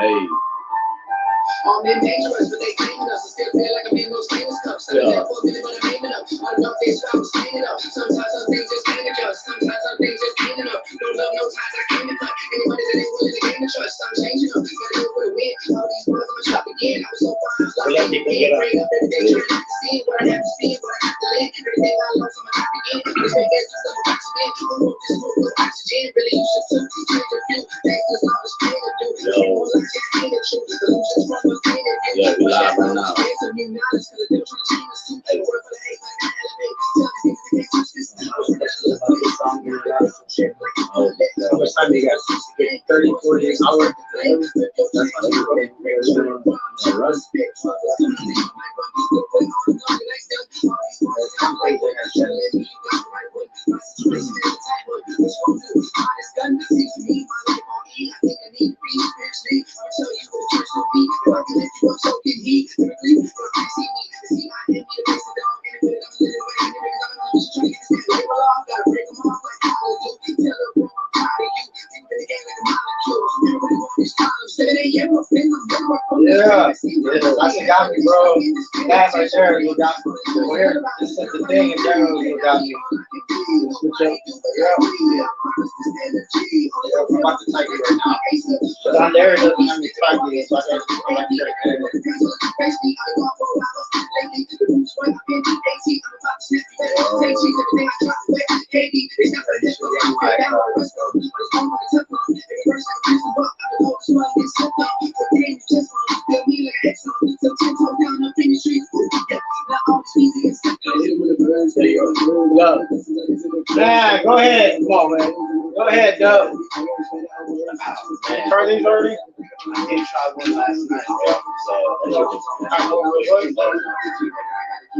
Hey. All men dangerous, but they claiming us. I still feel like I'm in those famous cups. I'm in that 4 billion, but I'm aiming up. I don't know if they stop standing up. Sometimes some things just can't adjust. Sometimes some things just can't enough. No love, no ties, I can't cut. Anybody that ain't willing to gain the trust, I'm changing up. Gotta go for the win. All these boys, I'ma chop again. I was so far, I was like, bring up every day, trying not to see what I have to see, but I have to live. Everything I lost, I'ma try again. This big ass just double box again. Who wrote this book with oxygen? Really, you should change a few. Thanks to all this pain to do. Can't hold like I ain't the truth. Illusions from the pain of you. Yeah, we live right now. How much time you got? 30, 40 hours? Yeah, that's what got me, bro. That's right there, you got me. Here, this is the thing in general, you got me. Yeah, I'm about to type it right now. But on there, it doesn't let me type it, so I got to check it. Yeah, go ahead. Come on, man. Go ahead, Doug. Try these already? I did try one last night, bro. So,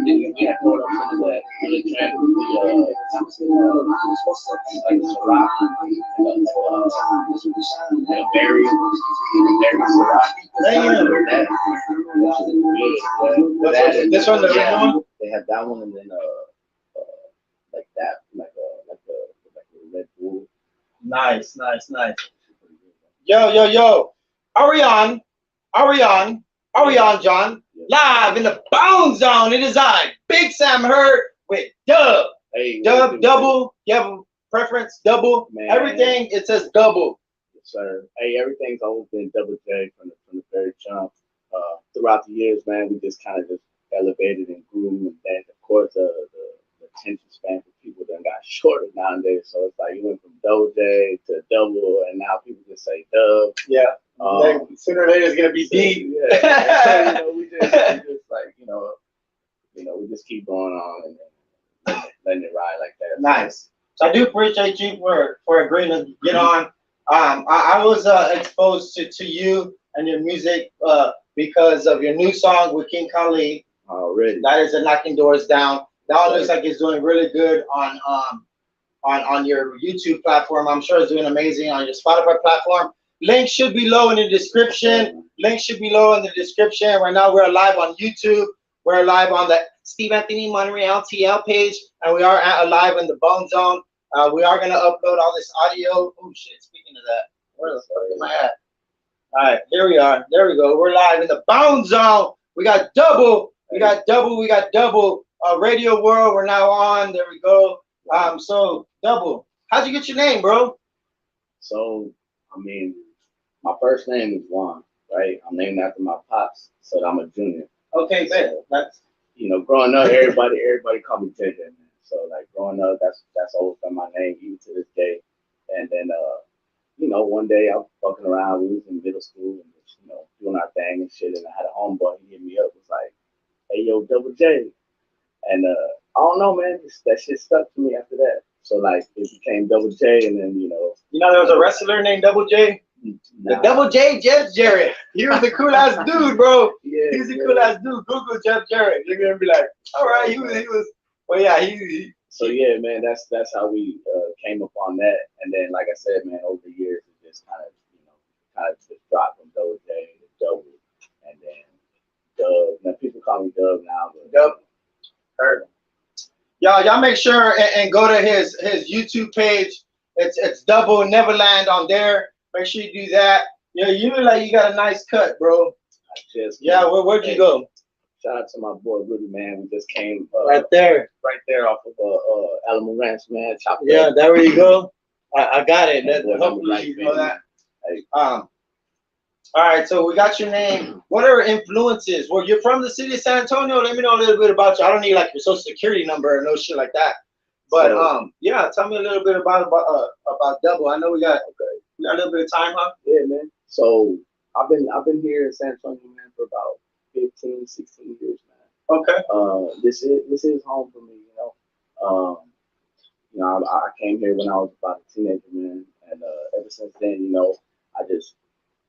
we had brought up some of that. Really drank like Ciroc, and berry Ciroc. This one, the original one? They had that one, and then like that, like a Red Bull. Nice. Yo. Ariane John, live in the BoneZone. It is I, Big Sam Hurt with Dub. Hey, Dub, double. You have a preference? Double? Man. Everything, it says double. Yes, sir. Hey, everything's always been Double J from the very jump. Throughout the years, man, we just kind of just elevated and grew, and then of course the attention span for people then got shorter nowadays. So it's like you went from Double J to Double, and now people just say Dub. Yeah. Sooner or later it's gonna be D. Yeah. So, we just like we just keep going on and letting it ride like that. Nice. So I do appreciate you for agreeing to get on. I was exposed to you and your music because of your new song with King Khalid. Already. That is a knocking doors down. That one looks like it's doing really good on your YouTube platform. I'm sure it's doing amazing on your Spotify platform. Link should be low in the description. Right now we're live on YouTube. We're live on the Steve Anthony Monreal TL page, and we are live in the BoneZone. We are gonna upload all this audio. Oh shit! Speaking of that, where the fuck am I at? All right, here we are. There we go. We're live in the BoneZone. We got double. Radio World. We're now on. There we go. So double. How'd you get your name, bro? So I mean, my first name is Juan, right? I'm named after my pops, so I'm a junior. Okay, so, that's growing up, everybody called me JJ, man. So like growing up, that's always been my name, even to this day. And then one day I was fucking around, we was in middle school and just, doing our thing and shit, and I had a homeboy, he hit me up, was like, hey yo, Double J. And I don't know, man, that shit stuck to me after that. So like it became Double J, and then there was a wrestler named Double J. Nah. The Double J, Jeff Jarrett. He was the cool ass dude, bro. Yeah, he was the cool ass dude. Google Jeff Jarrett. You're gonna be like, all right, he was. Well, yeah, he. So yeah, man, that's how we came upon that, and then like I said, man, over the years it just kind of just dropped from Double J to Double, and then Dub. Now people call me Dub now, but Dub. Heard him. Y'all make sure and go to his YouTube page. It's Double Neverland on there. Make sure you do that. Yeah, you look like you got a nice cut, bro. Yeah, where'd you go? Shout out to my boy Rudy, man. We just came Right there off of Alamo Ranch, man. Yeah, there you go. I got it. Hopefully right, you know that. Hey. All right, so we got your name. What are influences? Well, you're from the city of San Antonio. Let me know a little bit about you. I don't need like your social security number or no shit like that. But yeah, tell me a little bit about Double. I know we got a little bit of time, huh? Yeah, man. So I've been here in San Antonio, man, for about 15, 16 years, man. Okay. This is home for me, you know. I came here when I was about a teenager, man, and ever since then, you know, I just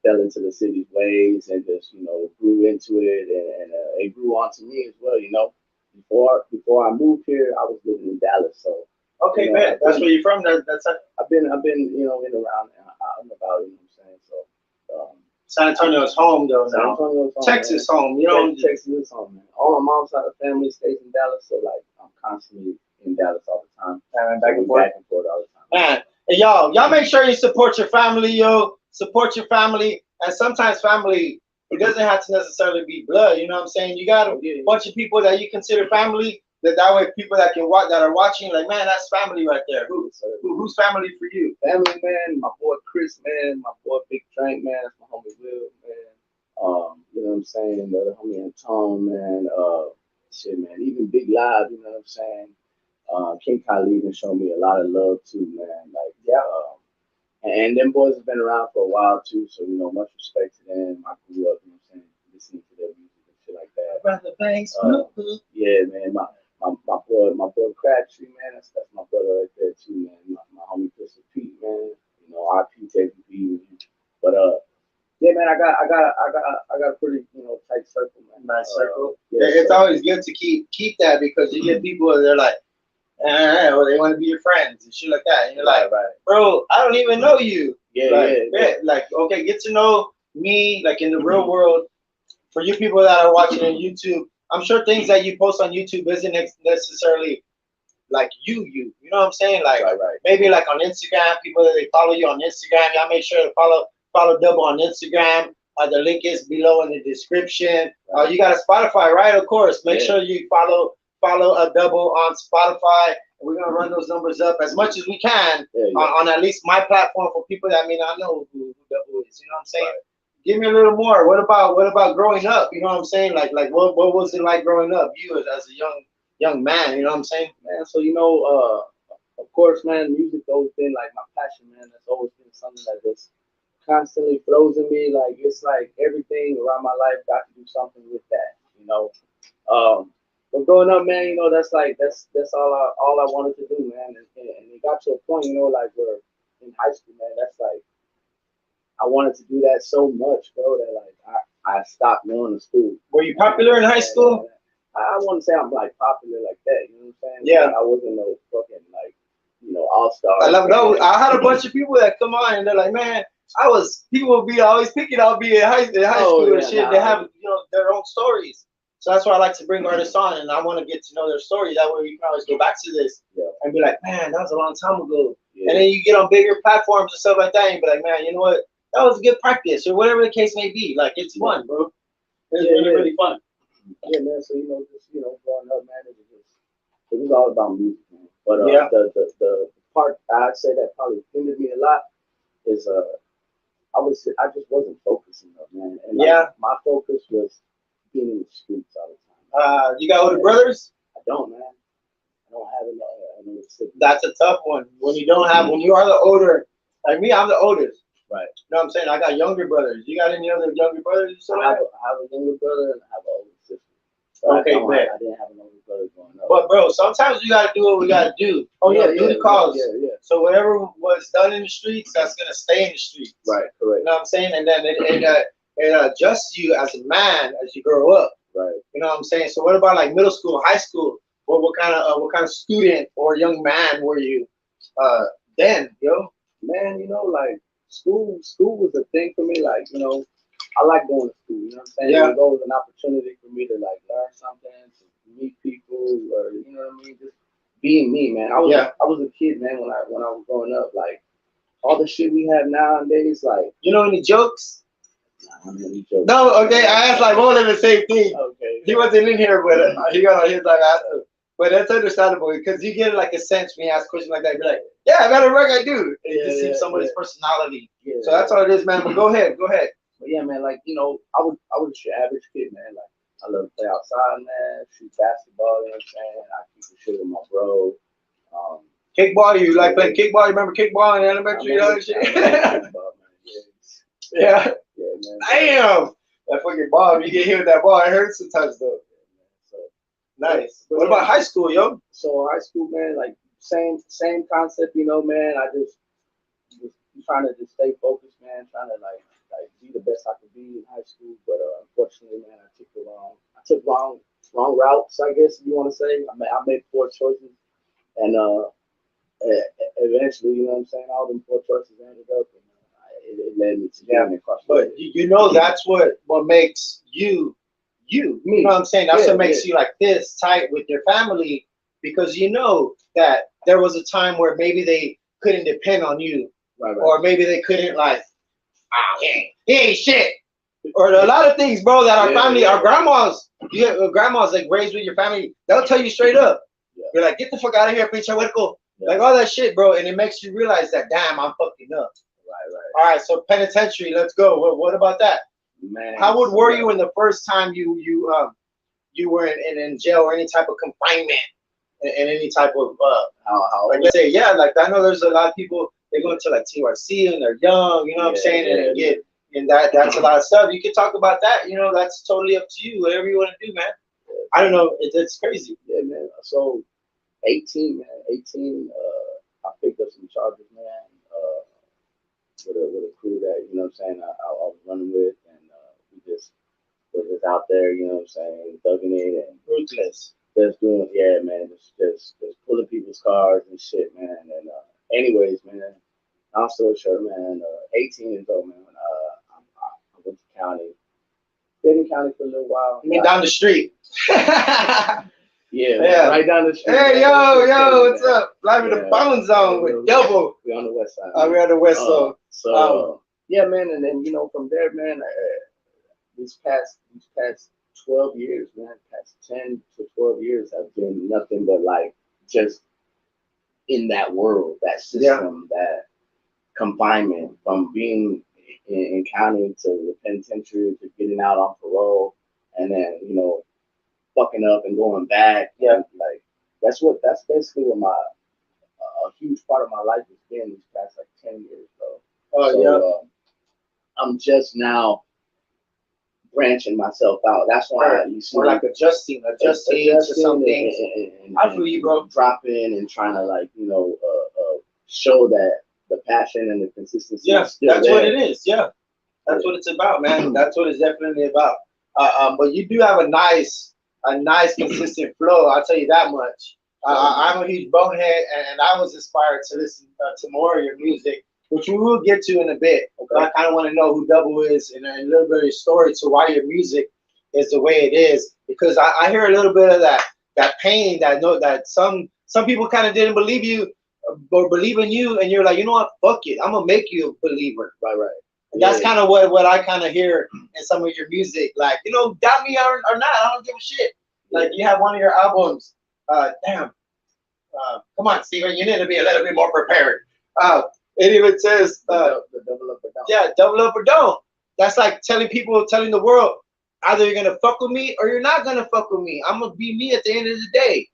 fell into the city's ways and just, you know, grew into it, and it grew onto me as well, you know. Before I moved here, I was living in Dallas, so. Okay, you know, man, that's where you're from. That's I've been you know, in around out and about, you know what I'm saying. So San Antonio's home though San now. Antonio's home, Texas man. Home, you know. Texas is home, man. All my mom's side of the family stays in Dallas, so like I'm constantly in Dallas all the time. Back and forth all the time. Man, and y'all make sure you support your family, yo. Support your family, and sometimes family, it doesn't have to necessarily be blood. You know what I'm saying? You got a bunch of people that you consider family. That way, people that can watch, that are watching, like, man, that's family right there. Who's family for you? Family, man. My boy Chris, man. My boy Big Drink, man. That's my homie Will, man. You know what I'm saying? The other homie Antone, man. Shit, man. Even Big Live, you know what I'm saying? King Khalid and showed me a lot of love too, man. Like, yeah. And them boys have been around for a while too, so you know, much respect to them. I grew up, you know what I'm saying, listening to their music and shit like that. Brother Banks, yeah, man. My boy Crabtree, man. That's my brother right there too, man. My homie Pistol Pete, man. You know, RP JPP. But yeah, man. I got a pretty, you know, tight circle, man. Nice circle. Yeah, it's always good to keep that because you get people that are like, or they want to be your friends and shit like that. And you're like, bro, I don't even know you. Like, okay, get to know me, like in the real world. For you people that are watching on YouTube, I'm sure things that you post on YouTube isn't necessarily like you know what I'm saying? Like maybe like on Instagram, people that they follow you on Instagram, y'all make sure to follow Double on Instagram. The link is below in the description. You got a Spotify, right? Of course. Make sure you follow a Double on Spotify. We're gonna run those numbers up as much as we can on at least my platform for people that may not know who Double is. You know what I'm saying? Give me a little more. What about growing up? You know what I'm saying? Like what was it like growing up? You as a young man. You know what I'm saying? Man, so you know, of course, man, music's always been like my passion, man. That's always been something that just constantly flows in me. Like it's like everything around my life got to do something with that, you know. But growing up, man, you know, that's all I wanted to do, man. And it got to a point, you know, like where in high school, man, that's like I wanted to do that so much, bro, that like I stopped going to school. Were you popular in high school? I wouldn't say I'm like popular like that, you know what I'm saying? Yeah. Like, I wasn't no fucking like, you know, all-star. I had a bunch of people that come on and they're like, man, people would be always picking on me in high school and shit. They have, you know, their own stories. So that's why I like to bring artists on, and I want to get to know their story. That way we can always go back to this and be like, man, that was a long time ago. And then you get on bigger platforms and stuff like that, and you be like, man, you know what? That was a good practice, or whatever the case may be. Like, it's fun, bro. It's really fun. Yeah, man. So you know, just growing up, man, it was all about music, man. But the part I'd say that probably hindered me a lot is I just wasn't focusing enough, man. And my focus was being in the streets all the time. You got older brothers? I don't, man. I don't have another sibling. That's a tough one. When you are the older, like me, I'm the oldest. Right. You know what I'm saying? I got younger brothers. You got any other younger brothers? I have a younger brother and I have an older sister. So I didn't have an older brother growing up. But bro, sometimes we gotta do what we gotta do. Do the cause. Yeah. So whatever was done in the streets, that's gonna stay in the streets. Right, correct. You know what I'm saying? And then it adjusts you as a man as you grow up. Right. You know what I'm saying? So what about like middle school, high school? What kind of student or young man were you then, yo? Man, you know, like school was a thing for me. Like, you know, I like going to school. You know what I'm saying? Yeah. It was always an opportunity for me to like learn something, to meet people, or you know what I mean, just being me, man. I was a kid, man, when I was growing up. Like all the shit we have nowadays, like, You know any jokes? nah, many jokes. No, okay. I asked like more than the same thing. Okay. He wasn't in here, but he's like, but that's understandable because you get like a sense when you ask questions like that. You're like, yeah, I gotta work, I do. And you can see somebody's personality. Yeah, so that's all it is, man. But go ahead. But yeah, man, like, you know, I was your average kid, man. Like, I love to play outside, man, shoot basketball, you know what I'm saying? I keep the shit with my bro. Kickball, you like playing kickball? You remember kickball in elementary? Kickball, man. Yeah. Yeah, man. Damn. That fucking ball, if you get hit with that ball, it hurts sometimes though. So, nice. What about high school, yo? So high school, man, like same concept, you know, man. I just trying to just stay focused, man, trying to like be the best I could be in high school. But unfortunately, man, I took wrong routes, I guess if you want to say. I made poor choices, and eventually, you know what I'm saying, all them poor choices ended up, and it led me to being incarcerated. But you know that's what makes you. You know what I'm saying? That's what makes you like this tight with your family, because you know that there was a time where maybe they couldn't depend on you, right. Or maybe they couldn't like, he ain't shit, or a lot of things, bro. That our family, our grandmas, grandmas like raised with your family, they'll tell you straight up. You're like, get the fuck out of here, pinche huerco. Like all that shit, bro, and it makes you realize that, damn, I'm fucking up. Right. All right, so penitentiary, let's go. What about that? Man, how were you in the first time you were in jail or any type of confinement and any type of like let's say like I know there's a lot of people, they go into like TRC and they're young, you know what I'm saying, and that's a lot of stuff. You can talk about that, you know, that's totally up to you, whatever you want to do, man. I don't know, it's crazy. Yeah, man. So 18, man, I picked up some charges, man, with a crew that, you know what I'm saying, I was running with, and we just was just out there, you know what I'm saying, thugging it and ruthless. Just doing, man, just pulling people's cars and shit, man. And anyways, man, long story short, man, 18 years old, man, I went to county, stayed in county for a little while. You mean down the street? Yeah, right down the street. Hey, yo, what's up? Live in the BoneZone with Double. We're on the west side. We're on the west side. So, yeah, man, and then, you know, from there, man, these past 12 years, man, past 10 to 12 years have been nothing but like just in that world, that system, that confinement, from being in county to the penitentiary to getting out on parole, and then, you know, fucking up and going back. Yeah, like that's basically what a huge part of my life has been these past like 10 years, bro. I'm just now branching myself out. That's why you see, or like adjusting to some things. I feel you, bro. Dropping and trying to, like, you know, show that the passion and the consistency. Yeah, is still that's there. what it is. Yeah, that's what it's about, man. That's what it's definitely about. But you do have a nice consistent flow. I'll tell you that much. I'm a huge bonehead, and I was inspired to listen to more of your music, which we will get to in a bit. Okay. I kind of want to know who Double is and a little bit of your story to why your music is the way it is. Because I hear a little bit of that pain, that some people kind of didn't believe you or believe in you, and you're like, you know what, fuck it, I'm gonna make you a believer. Right. And that's kind of what I kind of hear in some of your music. Like, you know, doubt me or not, I don't give a shit. Like, you have one of your albums. Come on, Steven, you need to be a little bit more prepared. It even says, the double up or down. Yeah, double up or don't. That's like telling the world, either you're gonna fuck with me or you're not gonna fuck with me. I'm gonna be me at the end of the day.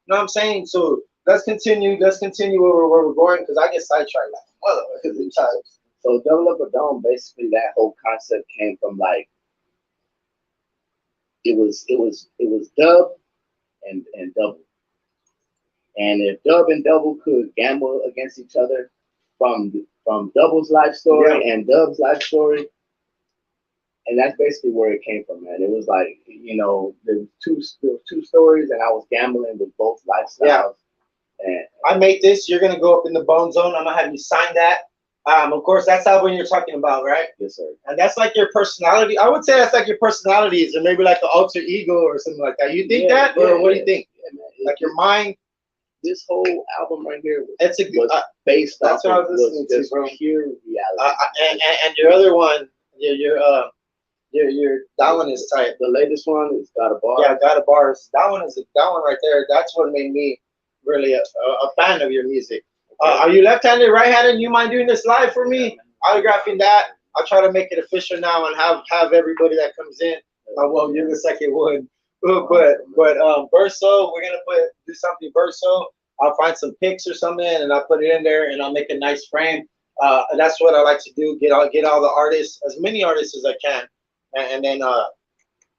You know what I'm saying? So let's continue where we're going, because I get sidetracked like times. So double up or don't, basically that whole concept came from like it was Dub and Double. And if Dub and Double could gamble against each other from Double's life story and Dub's life story, and that's basically where it came from, man. It was like, you know, there were two stories, and I was gambling with both lifestyles. Yeah. And I made this. You're gonna go up in the BoneZone. I'm gonna have you sign that. Of course, that's how when you're talking about, right? Yes, sir. And that's like your personality. I would say that's like your personalities, or maybe like the alter ego or something like that. You think that, or what do you think? Yeah, man. Like your mind. this whole album right here was, It's a good. was based That's off what I of was listening to, just bro. pure reality. And your other one, your that one is tight. The latest one is Got a Bar. Yeah, got a bars. That one right there. That's what made me really a fan of your music. Are you left-handed, right-handed? You mind doing this live for me? Autographing that. I'll try to make it official now and have everybody that comes in. Well, you're the second one. But Verso, we're gonna do something Verso. I'll find some pics or something and I'll put it in there and I'll make a nice frame. That's what I like to do. Get all the artists, as many artists as I can, and then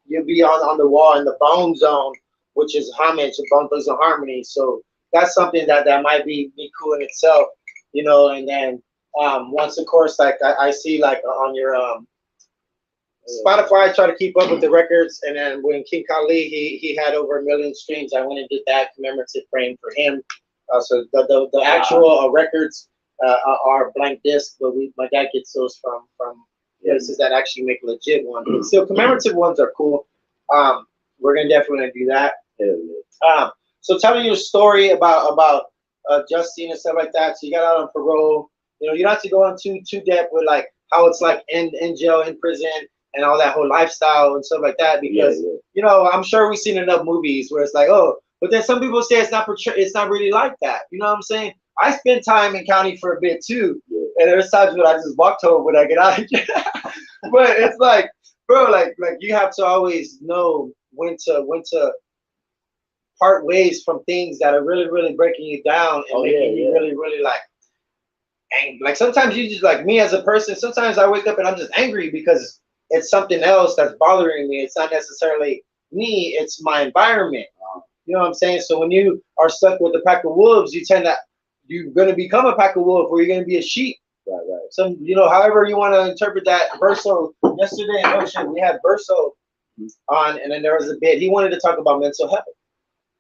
you'll be on the wall in the BoneZone, which is homage to Bone Thugs and Harmony. So that's something that might be cool in itself, you know. And then once, of course, like I see like on your Spotify, I try to keep up with the records. And then when King Kali, he had over 1 million streams, I went and did that commemorative frame for him. So the actual records are blank discs, but my dad gets those from places that actually make legit ones. But still, commemorative ones are cool. We're gonna definitely do that. So tell me your story about Justine and stuff like that. So you got out on parole. You know, you don't have to go into too depth with like how it's like in jail, in prison, and all that whole lifestyle and stuff like that. Because you know, I'm sure we've seen enough movies where it's like, oh, but then some people say it's not really like that. You know what I'm saying? I spent time in county for a bit too, and there's times when I just walked home when I get out of jail. But it's like, bro, like you have to always know when to part ways from things that are really, really breaking you down and making you really, really like angry. Like sometimes you just, like me as a person, sometimes I wake up and I'm just angry because it's something else that's bothering me. It's not necessarily me, it's my environment. You know what I'm saying? So when you are stuck with a pack of wolves, you're going to become a pack of wolves or you're going to be a sheep. Right. So, you know, however you want to interpret that. Verso, yesterday, we had Verso on, and then there was a bit. He wanted to talk about mental health.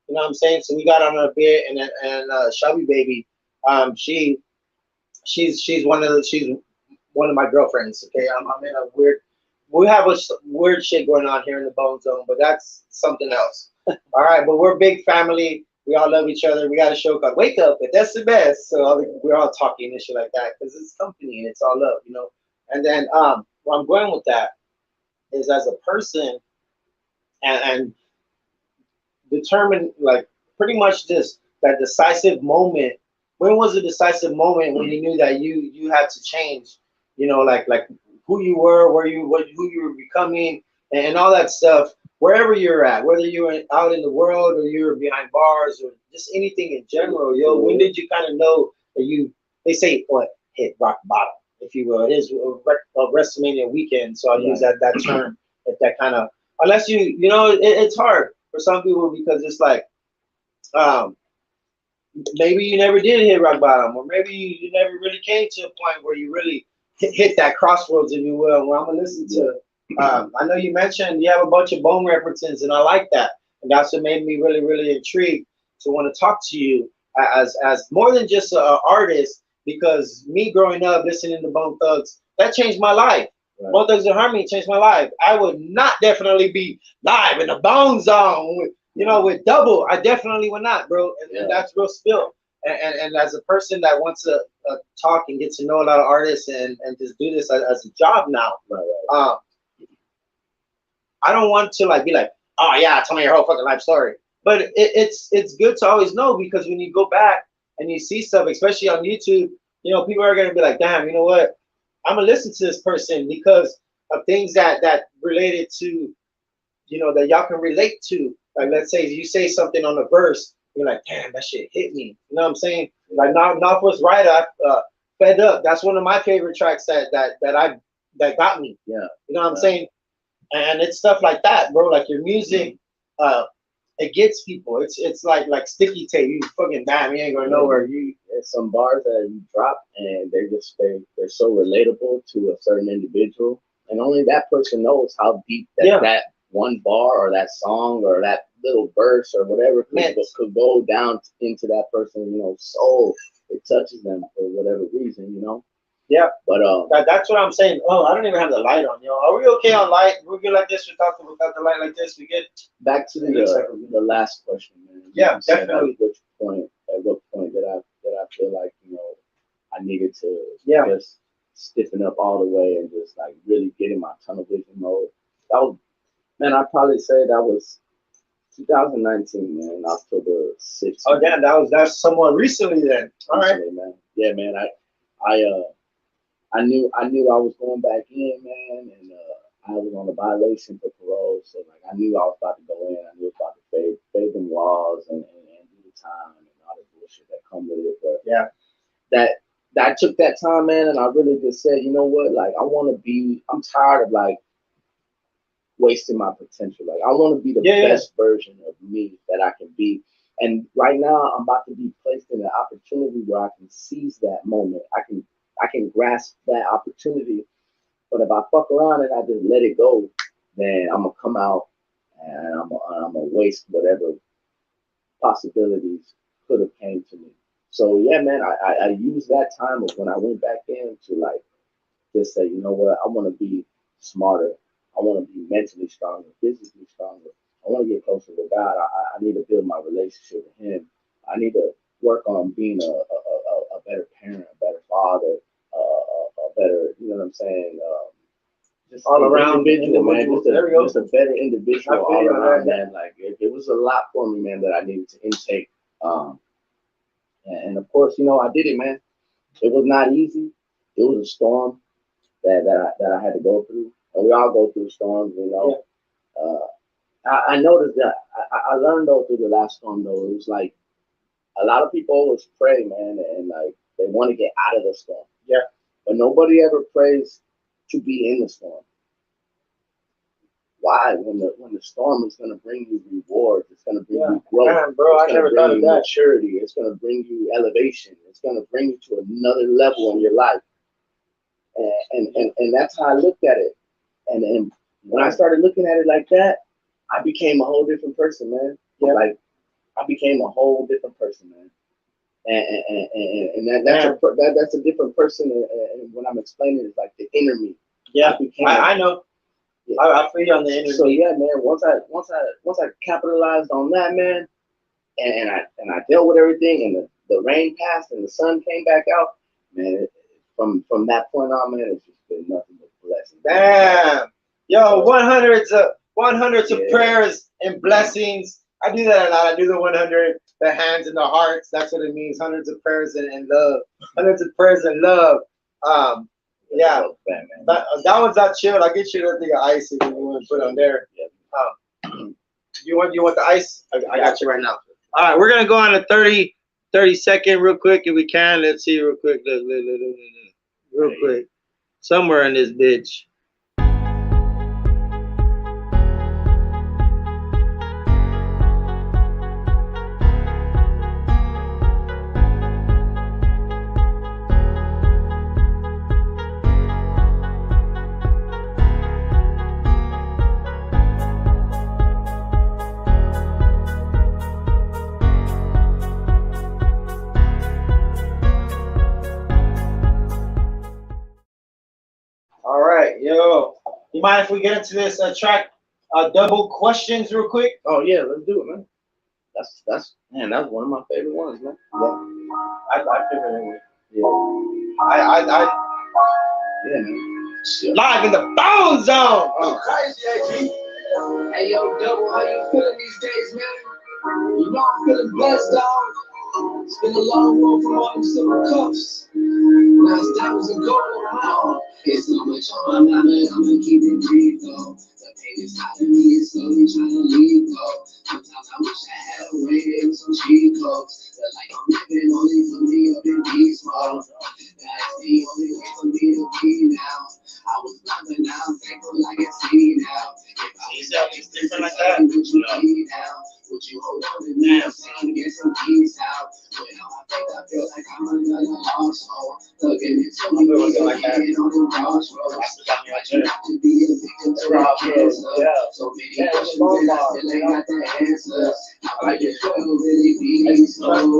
You know what I'm saying? So we got on a bit, and Shelby Baby, she's one of my girlfriends. Okay, I'm in a we have a weird shit going on here in the BoneZone, but that's something else. All right, but we're a big family. We all love each other. We got a show called Wake Up, but that's the best. So we're all talking and shit like that because it's company and it's all love, you know. And then where I'm going with that is as a person and determine like pretty much that decisive moment. When was the decisive moment when you knew that you had to change? You know, like who you were, who you were becoming, and all that stuff. Wherever you're at, whether you're out in the world or you're behind bars or just anything in general, yo, when did you kind of know that they say, what, hit rock bottom, if you will. It is a WrestleMania weekend, so I'll use that term, if that kind of, unless you know, it's hard for some people because it's like, maybe you never did hit rock bottom, or maybe you never really came to a point where you really hit that crossroads, if you will. Well, I'm going to listen to I know you mentioned you have a bunch of bone references, and I like that. And that's what made me really, really intrigued to want to talk to you as more than just an artist, because me growing up listening to Bone Thugs, that changed my life. Right. Bone Thugs and Harmony changed my life. I would not definitely be live in the BoneZone with Double. I definitely would not, bro. And that's real spill. And as a person that wants to talk and get to know a lot of artists and just do this as a job now, I don't want to be like, oh yeah, tell me your whole fucking life story. But it's good to always know, because when you go back and you see stuff, especially on YouTube, people are gonna be like, damn, you know what? I'm gonna listen to this person because of things that related to, that y'all can relate to. Like, let's say you say something on a verse, you're like, damn, that shit hit me. You know what I'm saying? Like Northwest Rider, Fed Up. That's one of my favorite tracks that got me. Yeah. You know what I'm saying? And it's stuff like that, bro. Like your music, it gets people. It's like sticky tape. You fucking damn, you ain't going nowhere. There's some bars that you drop, and they're so relatable to a certain individual, and only that person knows how deep that one bar or that song or that little verse or whatever could go down into that person's soul. It touches them for whatever reason, Yeah, but that's what I'm saying. Oh, I don't even have the light on, Are we okay on light? We're good like this without the light like this. We get back to the last question, man. Yeah, definitely. At which point feel like, you know, I needed to Yeah. just stiffen up all the way and just like really get in my tunnel vision mode. That was, man, I'd probably say that was 2019, man, October 6th. Oh, damn, that's somewhat recently then. All right. Recently, man. Yeah, man. I knew I was going back in, man, and I was on a violation for parole, so like I knew I was about to go in. I knew I was about to fade them laws and do the time and all the bullshit that come with it. But yeah, that took that time, man, and I really just said, you know what, like I'm tired of like wasting my potential. Like I want to be the best version of me that I can be. And right now I'm about to be placed in an opportunity where I can seize that moment. I can grasp that opportunity. But if I fuck around and I just let it go, then I'm gonna come out and I'm gonna waste whatever possibilities could have came to me. So yeah, man, I used that time of when I went back in to like just say, you know what, I want to be smarter. I want to be mentally stronger, physically stronger. I want to get closer to God. I need to build my relationship with Him. I need to work on being a better parent, a better father, a better, you know what I'm saying? Just all around individual, man. Just a better individual all around, man. Like it was a lot for me, man, that I needed to intake. And of course, you know, I did it, man. It was not easy. It was a storm that I had to go through, and we all go through storms, you know. I noticed that I learned though through the last storm though, it was like a lot of people always pray, man, and like they want to get out of the storm. Yeah. But nobody ever prays to be in the storm. Why? When the storm is going to bring you rewards, it's going to bring you growth. Man, bro, I never thought of that. Maturity. It's going to bring you elevation. It's going to bring you to another level in your life. And that's how I looked at it. And when I started looking at it like that, I became a whole different person, man. Yeah. Like I became a whole different person, man. And that's a different person. And when I'm explaining, it's like the inner me. Yeah, I know. Yeah. I feel you on the inner me. So yeah, man. Once I capitalized on that, man, and I dealt with everything, and the rain passed and the sun came back out, man. From that point on, man, it's just been nothing but blessings. Damn, yo, 100s of prayers and blessings. I do that a lot. I do the 100, the hands and the hearts. That's what it means. Hundreds of prayers and love. Hundreds of prayers and love. Yeah, that one's not chilled. I'll get you a thing of ice if you want to put on there. You want the ice? I got you right now. All right, we're gonna go on a 30 second real quick if we can. Let's see real quick. Look. Real quick. Somewhere in this bitch. All right, yo. You mind if we get into this track double questions real quick? Oh yeah, let's do it, man. That's one of my favorite ones, man. Yeah. I figured it would. Yeah. Yeah, man. Shit. Live in the BoneZone. Oh, crazy, AG. Hey, yo, Double, how you feeling these days, man? You know I'm feeling blessed, dog. It's been a long road from all them silver cups. Now it's diamonds and gold around. It's so much on my mind, I'ma keep it brief, though. The pain is hot in me, it's slowly trying to leave, though. Sometimes I wish I had a way with some cheat codes. But like I'm living only for me up in these walls. That's the only way for me to be now. I was blind, but now I'm thankful I can see now. If I was different like that, would you be now? Would you hold on to me? I'm saying get some peace out. Well, I feel like I'm another lost soul. Looking into me, like that. On the crossroads. I try not to be a victim to the cancer. So many questions and I still ain't got the answers. How I just feel really be so. I need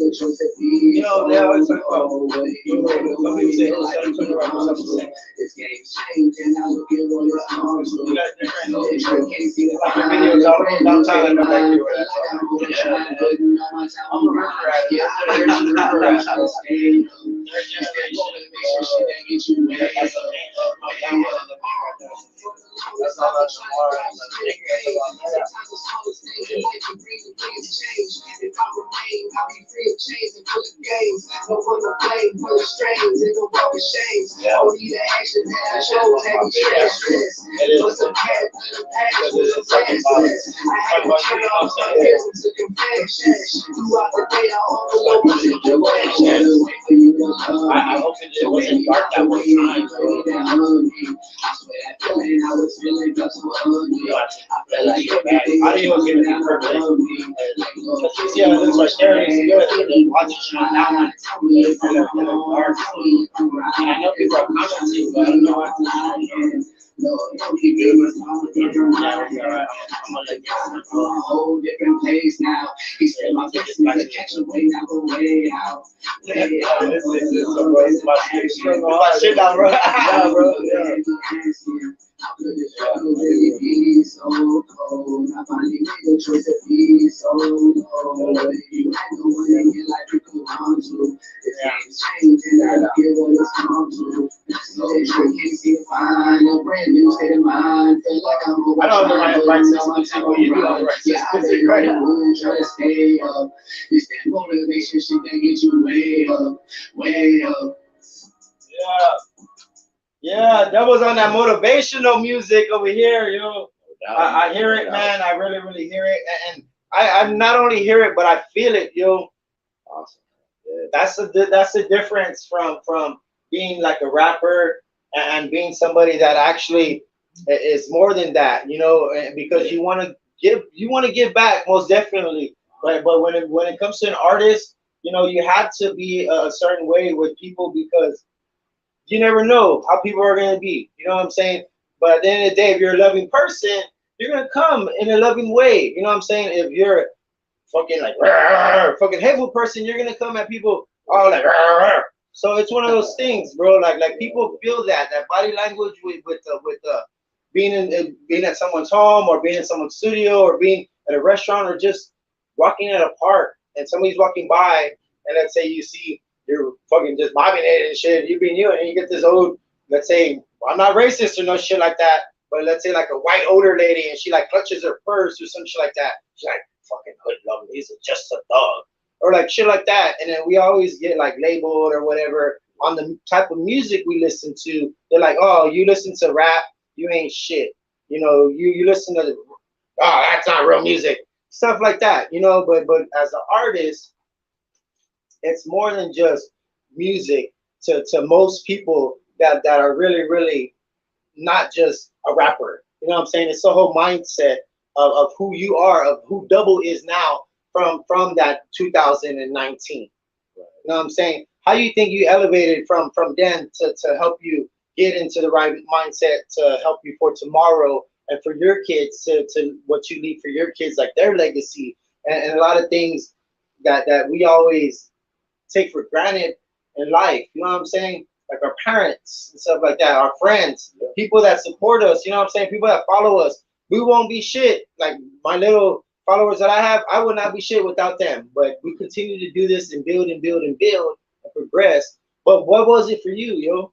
the truth to be. You know, they always talk about this game changed and I look at what your arms do. You can't see the videos all downtown and back here. one time on the ride. Yeah, there's the river at. There's just that motivation shit that gets you way up. That's all that's more. Sometimes the smallest things in life can bring the biggest change. If I remain, I'll be free of chains and full of games. No one to blame, full of strains, and no broken shames. Only the action that I chose had me stress. What's a path to the past was a past. I had to turn off my ears to confession. Throughout the day, I overload my situation. Wait for you to love. I hope it wasn't dark that one time. I swear that feeling I was feeling just so ugly. I felt like How do you give it that purpose? See how it looks right there? It's good. Watch it shine down. It's kind of dark. And I know people are commenting, but I don't know why. Lord, he gave us all the different lives. I'm gonna let God from a whole different place now. He said my best is to catch a way out, the way out. Way out. This is my shit down, bro. Yeah, bro. Yeah. How could this struggle really be so cold? I finally made the choice to be so cold. You had no one in your life you could run to. If things change and I don't get what it's come to. So they can't seem to find a brand new state of mind. Feel like I'm over. I don't know my advice. You do all right. Yeah, I think right now I'm trying to stay up. It's that motivation shit that gets you way up, way up. Yeah. Yeah, that was on that motivational music over here, yo. I hear it, man. I really, really hear it, and I not only hear it, but I feel it, yo. Awesome. Yeah. That's the difference from being like a rapper and being somebody that actually is more than that, you know, because you want to give back most definitely. But when it comes to an artist, you know, you have to be a certain way with people because you never know how people are going to be. You know what I'm saying? But at the end of the day, if you're a loving person, you're going to come in a loving way. You know what I'm saying? If you're fucking like fucking hateful person, you're going to come at people all like so it's one of those things, bro. Like people feel that body language with being at someone's home or being in someone's studio or being at a restaurant or just walking at a park and somebody's walking by and let's say you see you're fucking just bobbing it and shit, you being you, and you get this old, let's say, well, I'm not racist or no shit like that, but let's say like a white older lady and she like clutches her purse or some shit like that. She's like, fucking hoodlum, he's just a dog. Or like shit like that. And then we always get like labeled or whatever on the type of music we listen to. They're like, oh, you listen to rap, you ain't shit. You know, you listen to, oh, that's not real music. Stuff like that, you know, but as an artist, it's more than just music to most people that are really, really not just a rapper. You know what I'm saying? It's the whole mindset of who you are, of who Double is now from that 2019. You know what I'm saying? How do you think you elevated from then to help you get into the right mindset to help you for tomorrow and for your kids to what you leave for your kids, like their legacy and a lot of things that we always take for granted in life, you know what I'm saying? Like our parents and stuff like that, our friends, people that support us, you know what I'm saying? People that follow us. We won't be shit. Like my little followers that I have, I would not be shit without them. But we continue to do this and build and build and build and progress. But what was it for you, yo?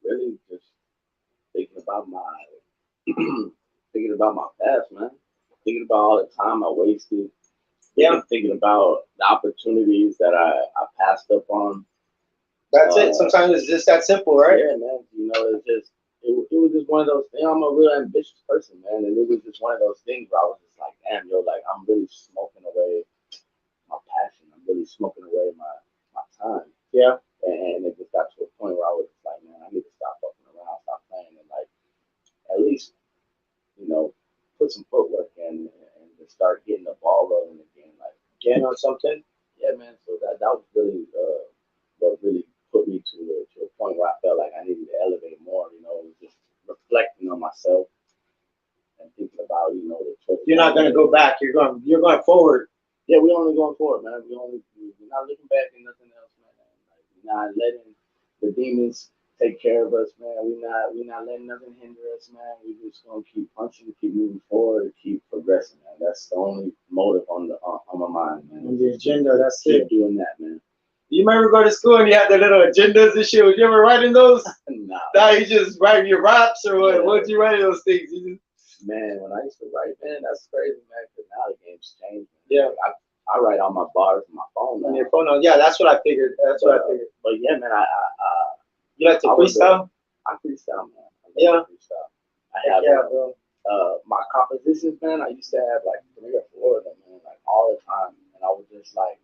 Really just thinking about my thinking about my past, man. Thinking about all the time I wasted. Yeah. Thinking about the opportunities that I passed up on. That's it. Sometimes it's just that simple, right? Yeah, man. You know, it was just one of those things. I'm a real ambitious person, man, and it was just one of those things where I was just like, damn, yo, like I'm really smoking away my passion. I'm really smoking away my time. Yeah. And it just got to a point where I was just like, man, I need to stop fucking around, stop playing, and like at least, you know, put some footwork in and just start getting the ball rolling again, like Again or something. yeah, man. So that was really what really put me to a point where I felt like I needed to elevate more. You know, just reflecting on myself and thinking about the choices. You're not gonna go back. You're going forward. Yeah, we only going forward, man. We're not looking back at nothing else, man. Like, we're not letting the demons take care of us, man. We're not letting nothing hinder us, man. We just gonna keep punching, keep moving forward, keep progressing, man. That's the only motive on my mind, man. On the agenda, that's Keep it. doing that, man. You remember go to school and you had the little agendas and shit? Was you ever writing those? Nah, Now you just write your raps or what? Yeah. What'd you write those things? You just, man, when I used to write, man, that's crazy, man. Because now the game's changed. Man. yeah, I write all my bars on my phone. on Now. your phone. Yeah, that's what I figured. That's what I figured. But yeah, man, You like to I was freestyle? I freestyle, man. I love Yeah. freestyle. I have Yeah, bro. my compositions, man. I used to have like 3 or 4 of them, man, like all the time, and I would just like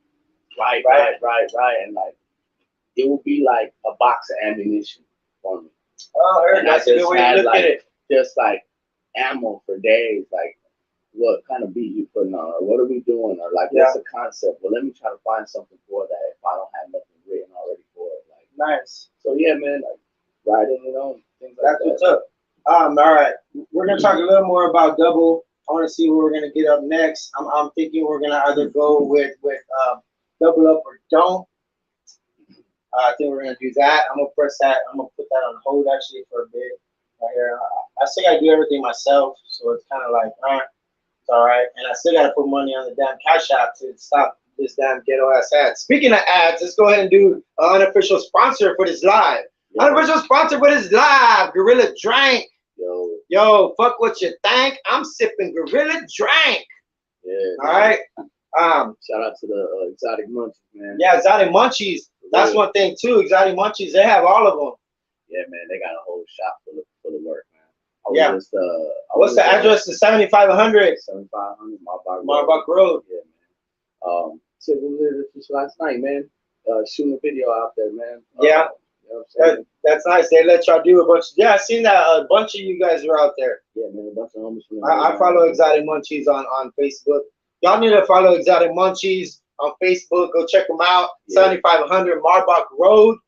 write, and like it would be like a box of ammunition for me. Oh, And that's a good way to look like at it. just like ammo for days, like what kind of beat you putting on, or what are we doing, or like what's the concept? Well, let me try to find something for that if I don't have nothing written already for it. Like Nice. so, yeah, man, like writing, things like That's that. what's up. All right. We're gonna talk a little more about double. I want to see where we're gonna get up next. I'm thinking we're gonna either go with double up or don't. I think we're gonna do that. I'm gonna press that. I'm gonna put that on hold actually for a bit right here. I still gotta do everything myself, so it's kind of like, it's all right. And I still gotta put money on the damn Cash App to stop this damn ghetto ass ads. Speaking of ads, let's go ahead and do an unofficial sponsor for this live. Yeah. Unofficial sponsor for this live. Gorilla Drink. Yo, fuck what you think. I'm sipping Gorilla Drink. Yeah. All right. Shout out to the exotic munchies, man. Yeah, exotic munchies. That's one thing too. Exotic munchies. They have all of them. Yeah, man. They got a whole shop full of work, man. Yeah. Just, What's the address? The 7500. 7500 Marbach Road. Yeah, man. So we lived this last night, man. Shooting a video out there, man. Yeah. You know what I'm saying? That's nice. They let y'all do a bunch. Yeah, I seen that. A bunch of you guys were out there. Yeah, man. A bunch of homies from I follow Exotic Munchies on Facebook. Y'all need to follow Exotic Munchies on Facebook. Go check them out. Yeah. 7500 Marbach Road.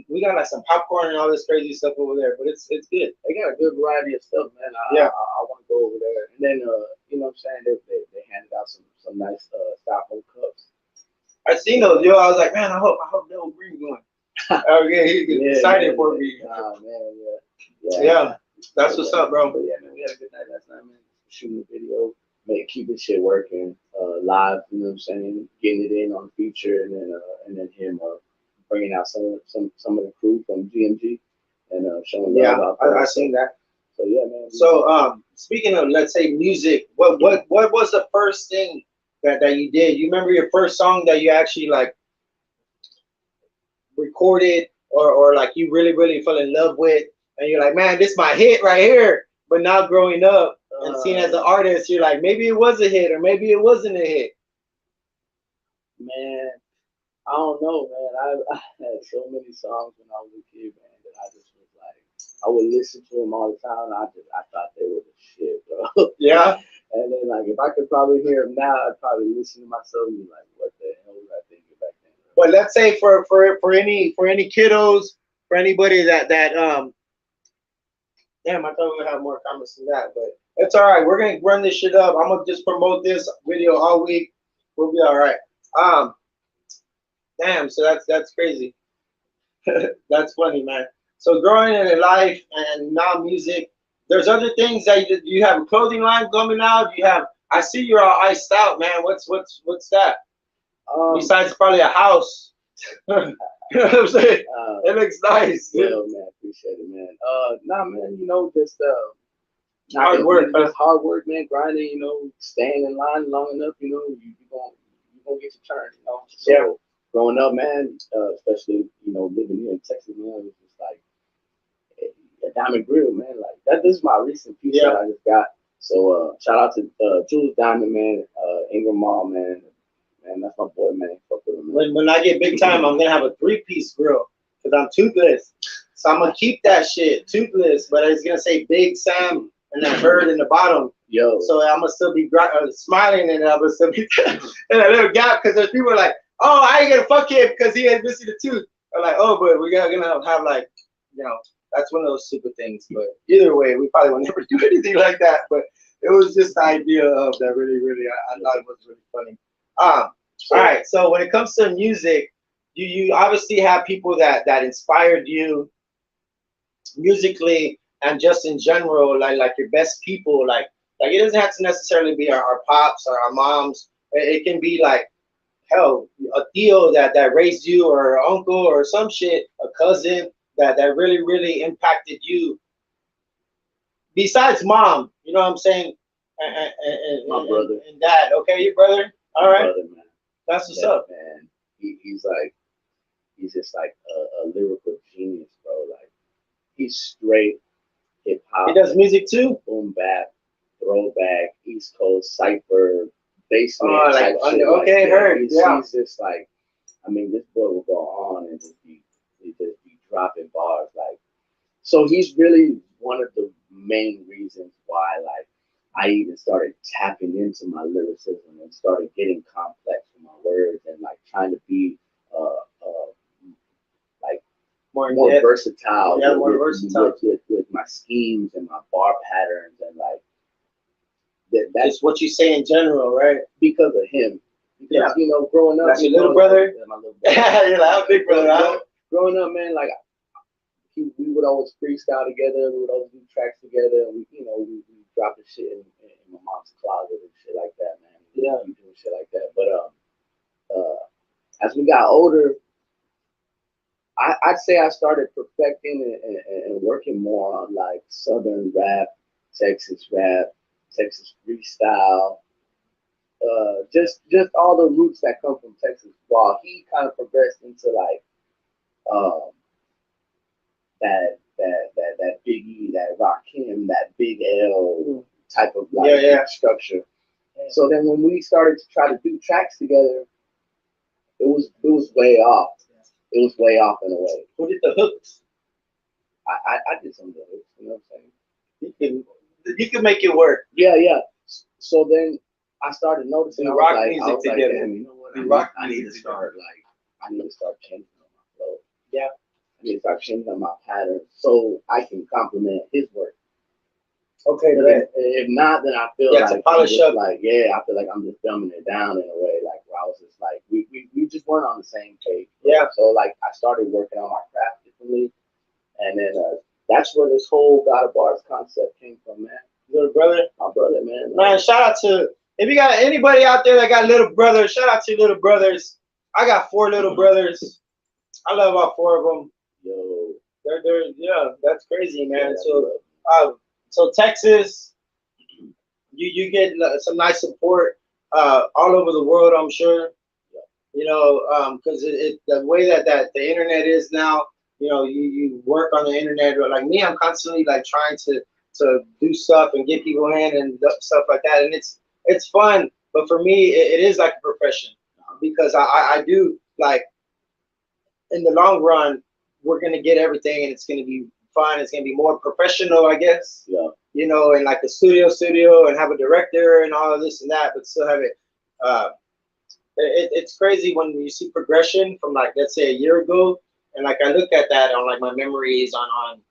We got like some popcorn and all this crazy stuff over there, but it's good. They got a good variety of stuff, man. I want to go over there. And then, you know what I'm saying? They handed out some nice styrofoam cups. I seen those, yo. I was like, man, I hope they'll bring one. Oh yeah, he's excited for me. Man, yeah. That's what's up, bro. But yeah, man, we had a good night last night, man. Shooting a video, keeping shit working, live. You know what I'm saying? Getting it in on the feature, and then him bringing out some of the crew from GMG and showing love out there. I seen that. So yeah, man. So speaking of, let's say, music, what was the first thing that you did? You remember your first song that you actually like recorded or like you really fell in love with, and you're like, man, this is my hit right here. But now growing up and seen as an artist, you're like, maybe it was a hit or maybe it wasn't a hit. Man, I don't know, man. I had so many songs when I was a kid, man, that I just was like, I would listen to them all the time. And I thought they were the shit, bro. Yeah. And then like if I could probably hear them now, I'd probably listen to myself and be like, what the hell was I thinking back then? But let's say for any kiddos, for anybody that damn, I thought we would have more comments than that, but it's all right. We're gonna run this shit up. I'm gonna just promote this video all week. We'll be all right. Damn, so that's crazy. That's funny, man. So growing in life and now music, there's other things that you have a clothing line coming out. You have. I see you're all iced out, man. What's that? Besides probably a house. You know what I'm saying? It looks nice. Yeah, man, appreciate it, man. Nah, man, just hard work. Just hard work, man. Grinding, staying in line long enough, you gonna get your turn, So yeah. Growing up, man, especially living here in Texas, man, it was just like a diamond grill, man. Like that. This is my recent piece that I just got. So shout out to Jules Diamond, man. Ingram Mall, man. Man, that's my boy, man. Fuck with him, man. When I get big time, I'm gonna have a 3-piece grill because I'm toothless. So I'm gonna keep that shit toothless, but it's gonna say Big Sam and that bird in the bottom. Yo. So I'm gonna still be smiling, and I'm gonna still be in a little gap because there's people like, oh, I ain't gonna fuck him because he ain't missing a tooth. I'm like, oh, but we're gonna have like, that's one of those stupid things. But either way, we probably will never do anything like that. But it was just the idea of that. Really, I thought it was really funny. All right. So when it comes to music, you obviously have people that inspired you musically and just in general, like your best people, like Like, it doesn't have to necessarily be our pops or our moms. It can be like, hell, a tío that raised you, or an uncle or some shit, a cousin that really, really impacted you. Besides mom, you know what I'm saying? My brother. And dad. Okay, your brother? All right. Brother, man. That's what's up. Man. He's like, he's just like a lyrical genius, bro. Like, he's straight hip hop. He does music too? Boom bap, throwback, East Coast, cypher, basement. Oh, like, okay, heard. Yeah. He's just like, I mean, this boy will go on and just be dropping bars. Like, so he's really one of the main reasons why, like, I even started tapping into my lyricism and started getting complex with my words and like trying to be like more versatile. Yeah, more versatile with my schemes and my bar patterns and like that's what you say in general, right? Because of him. Because, you know, growing up, that's your little brother. My little brother. You're like, I'm big brother. Growing up, man, like we would always freestyle together. We would always do tracks together. And we drop the shit in my mom's closet and shit like that, man. Yeah, we doing shit like that. But as we got older, I'd say I started perfecting and working more on like Southern rap, Texas freestyle, just all the roots that come from Texas. While he kind of progressed into like that Biggie, that Rakim, that Big L type of like structure. So then when we started to try to do tracks together, it was way off. It was way off in a way. Who did the hooks? I did some of the hooks. You know what I'm saying? You can make it work. Yeah. So then I started noticing. We rock music together. Damn, you know what? I need to start changing on my flow. Yeah. I need to start changing on my pattern so I can complement his work. Okay, if not, then I feel like to polish up. I feel like I'm just dumbing it down in a way, like where I was just like we just weren't on the same page. Yeah. So like I started working on my craft differently, and then that's where this whole God of Bars concept came from, man. Little brother, my brother, man. Man, shout out to if you got anybody out there that got little brothers. Shout out to little brothers. I got 4 little brothers. I love all 4 of them. Yo, they're that's crazy, man. Yeah, So Texas, you get some nice support all over the world, I'm sure. You know, because the way that the internet is now, you know, you work on the internet. Like me, I'm constantly like trying to do stuff and get people in and stuff like that, and it's fun. But for me, it is like a profession because I do like in the long run, we're gonna get everything, and it's gonna be fun. It's gonna be more professional, I guess. Yeah. You know, and like a studio, and have a director and all of this and that, but still have it. It's crazy when you see progression from like let's say a year ago, and like I look at that on like my memories on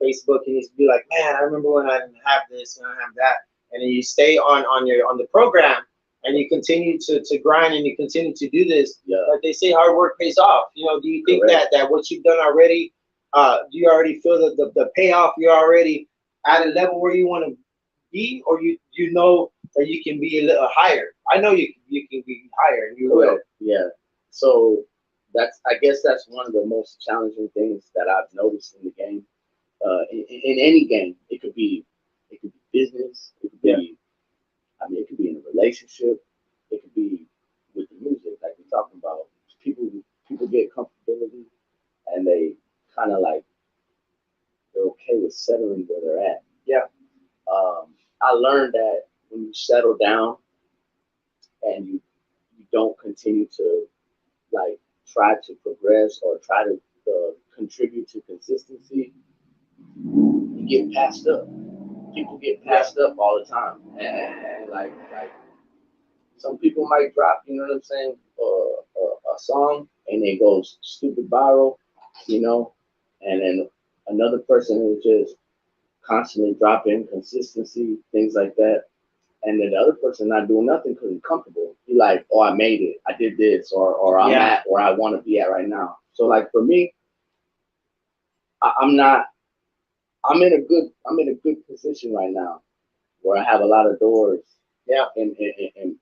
Facebook, and you be like, man, I remember when I didn't have this and I have that, and then you stay on the program. And you continue to grind and you continue to do this. Yeah. Like they say, hard work pays off. You know, do you think that what you've done already, do you already feel the payoff? You're already at a level where you want to be, or you know that you can be a little higher? I know you can be higher, and you will. Yeah. So I guess that's one of the most challenging things that I've noticed in the game. In any game, it could be business, it could be. I mean, it could be in a relationship. It could be with the music, like we're talking about. People get comfortability, and they kind of like they're okay with settling where they're at. Yeah. I learned that when you settle down and you don't continue to like try to progress or try to contribute to consistency, you get passed up. People get passed up all the time, and like some people might drop, you know what I'm saying, a song and it goes stupid viral, you know, and then another person who just constantly dropping consistency, things like that, and then the other person not doing nothing because he's comfortable. He like, oh, I made it, I did this, or I'm at where I want to be at right now. So like for me, I'm in a good position right now where I have a lot of doors. Yeah. In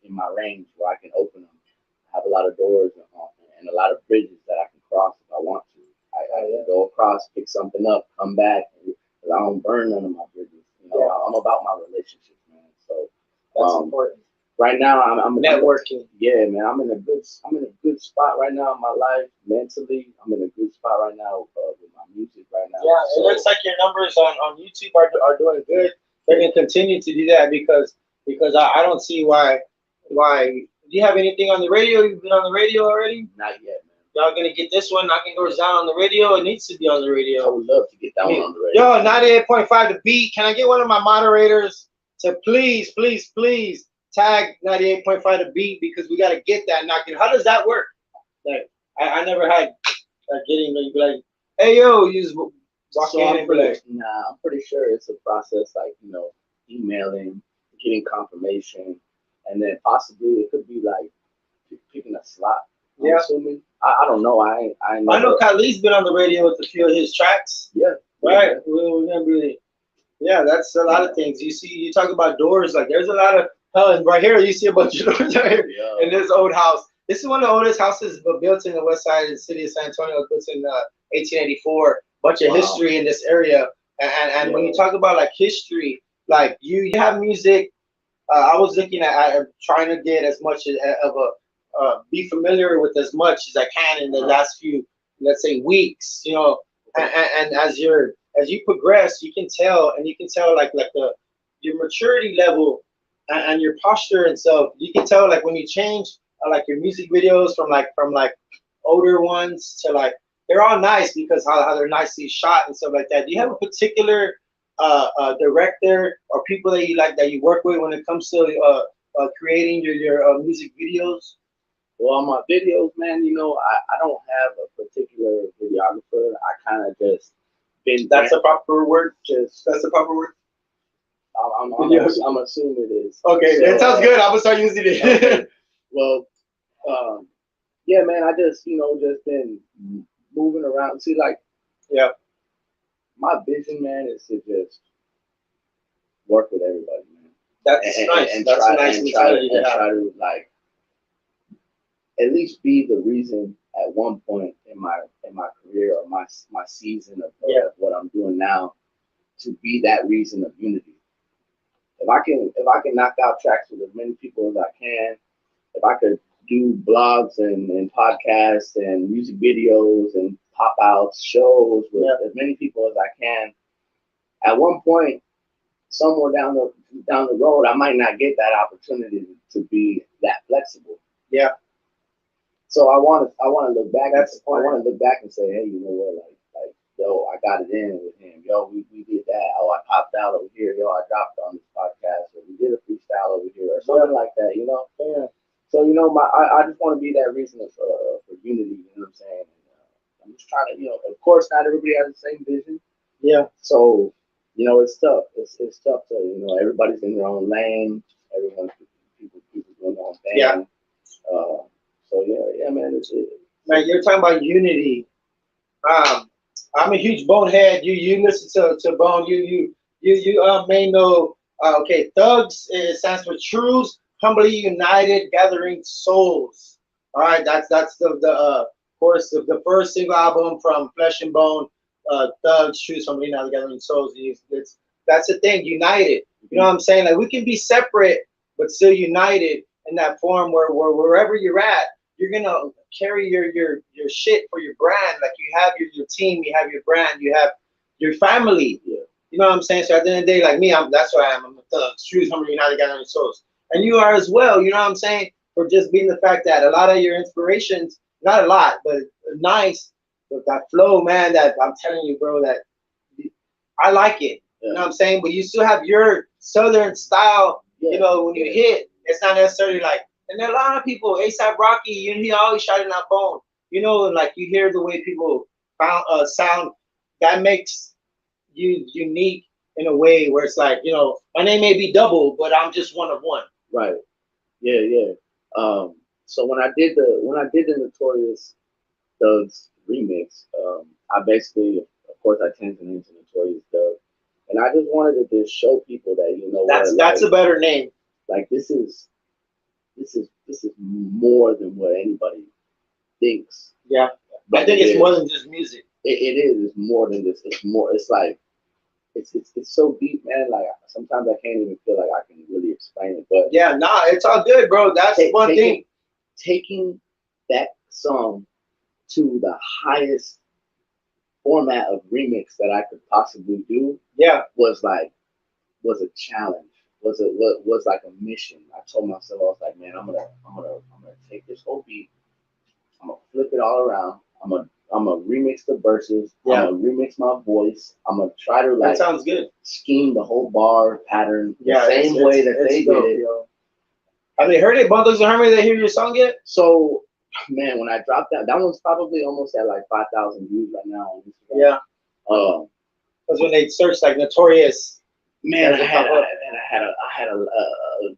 my range where I can open them. I have a lot of doors and a lot of bridges that I can cross if I want to. I can go across, pick something up, come back. I don't burn none of my bridges. You know, I'm about my relationships, man. So That's important. Right now, I'm Networking. Yeah, man, I'm in a good spot right now in my life mentally. I'm in a good spot right now with my music right now. Yeah, it looks like your numbers on YouTube are doing good. They're gonna continue to do that because I don't see why. Do you have anything on the radio? You've been on the radio already? Not yet, man. Y'all gonna get this one? Knocking Doors Down on the radio? It needs to be on the radio. I would love to get that one on the radio. Yo, 98.5 The Beat. Can I get one of my moderators to please tag 98.5 The Beat, because we gotta get that knocking. How does that work? Like I never had getting like, hey yo, you just walk in and be like, I'm pretty sure it's a process like, you know, emailing, getting confirmation, and then possibly it could be like picking a slot. I'm assuming. I don't know. I know Khalid's been on the radio with a few of his tracks. Yeah. Right. We're gonna be. Yeah, that's a lot of things. You see, you talk about doors. Like there's a lot of and right here you see a bunch of doors right here in this old house. This is one of the oldest houses built in the west side of the city of San Antonio. Built in 1884. Bunch of history in this area. And when you talk about like history, like you have music. I was looking at trying to get as much of a be familiar with as much as I can in the last few, let's say, weeks. You know, and as you progress, you can tell like your maturity level and your posture and stuff. You can tell like when you change like your music videos from older ones to like, they're all nice because how they're nicely shot and stuff like that. Do you have a particular director or people that you like that you work with when it comes to creating your music videos? Well, on my videos, man, you know, I don't have a particular videographer. I kind of just been. That's the proper word. That's the proper word. I'm assuming it is. Okay, so, that sounds good. I'm gonna start using it. Okay. Well, yeah, man, I just just been moving around. See, like, my vision, man, is to just work with everybody, man. That's nice. That's a nice mentality to have. Try to like at least be the reason at one point in my career or my season of what I'm doing now, to be that reason of unity. If I can knock out tracks with as many people as I can, if I could do blogs and podcasts and music videos and pop outs, shows with as many people as I can, at one point, somewhere down the road, I might not get that opportunity to be that flexible. Yeah. So I want to look back. I want to look back and say, hey, you know what, like, yo, I got it in with him. Yo, we did that. Oh, I popped out over here. Yo, I dropped on this podcast. Or we did a freestyle over here, or something like that. You know. Yeah. So I just want to be that reason for unity. You know what I'm saying? And, I'm just trying to, of course, not everybody has the same vision. Yeah. So, it's tough. It's tough to, everybody's in their own lane. Everyone's people doing their own thing. Yeah. So yeah, man. Man, you're talking about unity. I'm a huge bonehead. You listen to Bone. You may know. Okay, Thugs. It stands for Truths Humbly United Gathering Souls. All right, that's the of course the first single album from Flesh and Bone. Thugs, Truths Humbly United Gathering Souls. That's the thing. United. You know what I'm saying? Like we can be separate, but still united in that form where wherever you're at, you're gonna carry your shit for your brand. Like you have your team, you have your brand, you have your family. Yeah. You know what I'm saying? So at the end of the day, like me, that's what I am. I'm a thug. Truths Humbly United Gathering Souls. And you are as well. You know what I'm saying? For just being the fact that a lot of your inspirations, not a lot, but nice, with that flow, man. That I'm telling you, bro, that I like it. Yeah. You know what I'm saying? But you still have your Southern style. Yeah. You know, when you hit, it's not necessarily like. And there are a lot of people, A$AP Rocky, he always shouting out Bone. You know, like you hear the way people sound, that makes you unique in a way where it's like, my name may be double, but I'm just one of one. Right. Yeah. So when I did the Notorious Thugs remix, I basically, of course, I changed the name to Notorious Thugs, And I just wanted to just show people that, you know, That's a better name. Like this is more than what anybody thinks. Yeah, I think it's more than just music. It is. It's more than this. It's more. It's like it's so deep, man. Like sometimes I can't even feel like I can really explain it. But yeah, nah, it's all good, bro. That's one thing. Taking that song to the highest format of remix that I could possibly do, yeah, was a challenge. Was like a mission. I told myself, I was like, man, I'm gonna take this whole beat, I'm gonna flip it all around, I'm gonna remix the verses, yeah, I'm gonna remix my voice, I'm gonna try to like that sounds good. Scheme the whole bar pattern the yeah, same way that they did it. Yo. Have they heard it? BoneZone Harmony, they hear your song yet? So man, when I dropped that one's probably almost at like 5,000 views right now on Instagram. Yeah. Because when they search like Notorious. Man, I had a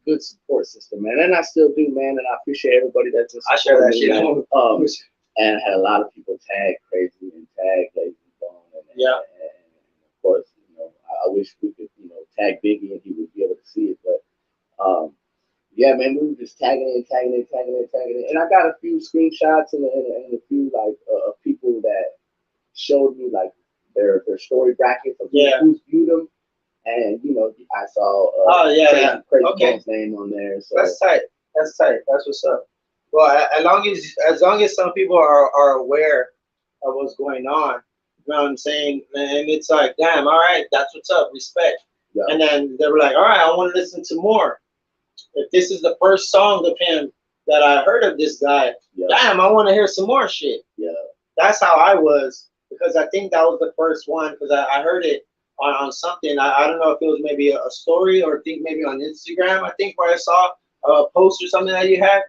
good support system, man, and I still do, man, and I appreciate everybody that just I share that shit. And I had a lot of people tag Crazy and tag Lazy Bone, and of course, you know, I wish we could, you know, tag Biggie and he would be able to see it, but yeah, man, we were just tagging it, and I got a few screenshots and a few like people that showed me like their story brackets of who's viewed them. And you know, I saw Crazy's name on there. So that's tight. That's what's up. Well, as long as some people are aware of what's going on, you know what I'm saying? And it's like, damn, all right, that's what's up, respect. Yeah. And then they were like, all right, I want to listen to more. If this is the first song of him that I heard of this guy, damn, I want to hear some more shit. Yeah. That's how I was, because I think that was the first one, because I heard it on something. I don't know if it was maybe a story, or I think maybe on Instagram, I think, where I saw a post or something that you had,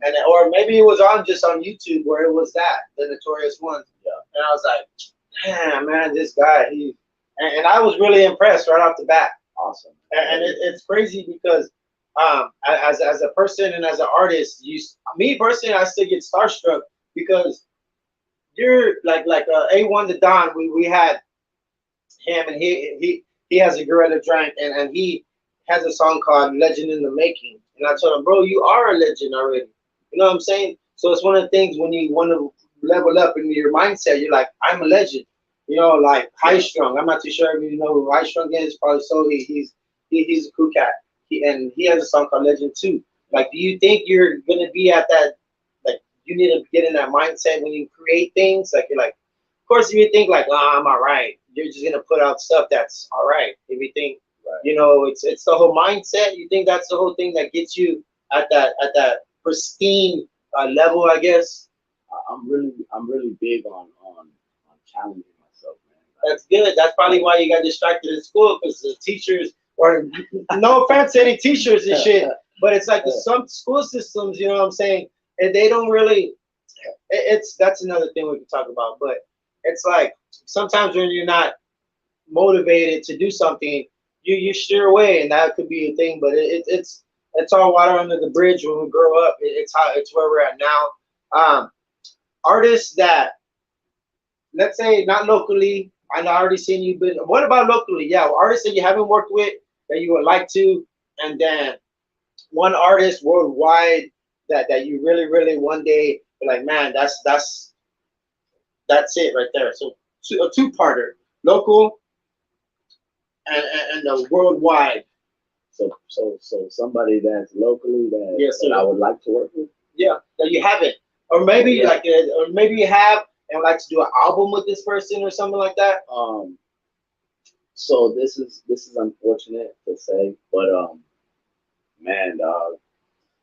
and or maybe it was just on YouTube where it was the Notorious ones. Yeah. And I was like, damn, man, this guy, and I was really impressed right off the bat. Awesome. And it's crazy because as a person and as an artist, me personally, I still get starstruck because you're like A1 the Don. We had him, and he has a Gorilla Drank, and he has a song called Legend in the Making. And I told him, bro, you are a legend already. You know what I'm saying? So it's one of the things when you want to level up in your mindset, you're like, I'm a legend. You know, like High Strung. I'm not too sure if you know who High Strung is. Probably so. He's a cool cat. And he has a song called Legend too. Like, do you think you're gonna be at that? Like, you need to get in that mindset when you create things. Like, you're like, of course, if you think like, oh, I'm all right, you're just gonna put out stuff that's all right. If you think, you know, it's the whole mindset. You think that's the whole thing that gets you at that pristine level, I guess. I'm really big on challenging myself, man. That's good. That's probably why you got distracted in school, because the teachers, or no offense to any teachers and shit, but it's like some school systems, you know what I'm saying, and they don't really. That's another thing we can talk about, but it's like sometimes when you're not motivated to do something, you steer away, and that could be a thing. But it's all water under the bridge when we grow up. It's where we're at now. Artists that, let's say, not locally. I know I already seen you, but what about locally? Yeah, artists that you haven't worked with that you would like to, and then one artist worldwide that you really one day be like, man, that's it right there. So a two-parter, local and the worldwide. So somebody that's locally that I would like to work with. Yeah, that you haven't, or maybe or maybe you have and would like to do an album with this person or something like that. So this is unfortunate to say, but man, dog,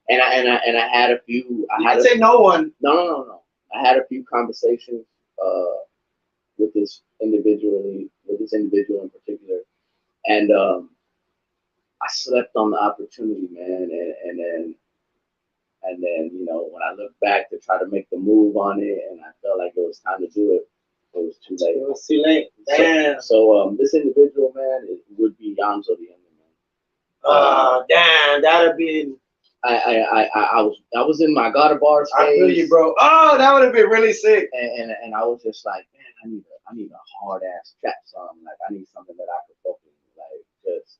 and I had a few. I say no one. No. I had a few conversations with this individual in particular, and I slept on the opportunity, man, and then you know, when I look back to try to make the move on it, and I felt like it was time to do it, it was too late. It was too late. Damn. So this individual, man, would be Yamzo the Eminem, man. Damn, that'd be. I was in my Gotta Bar stage. I feel you, bro. Oh, that would have been really sick. And I was just like, man, I need a hard ass trap song. Like, I need something that I could focus. because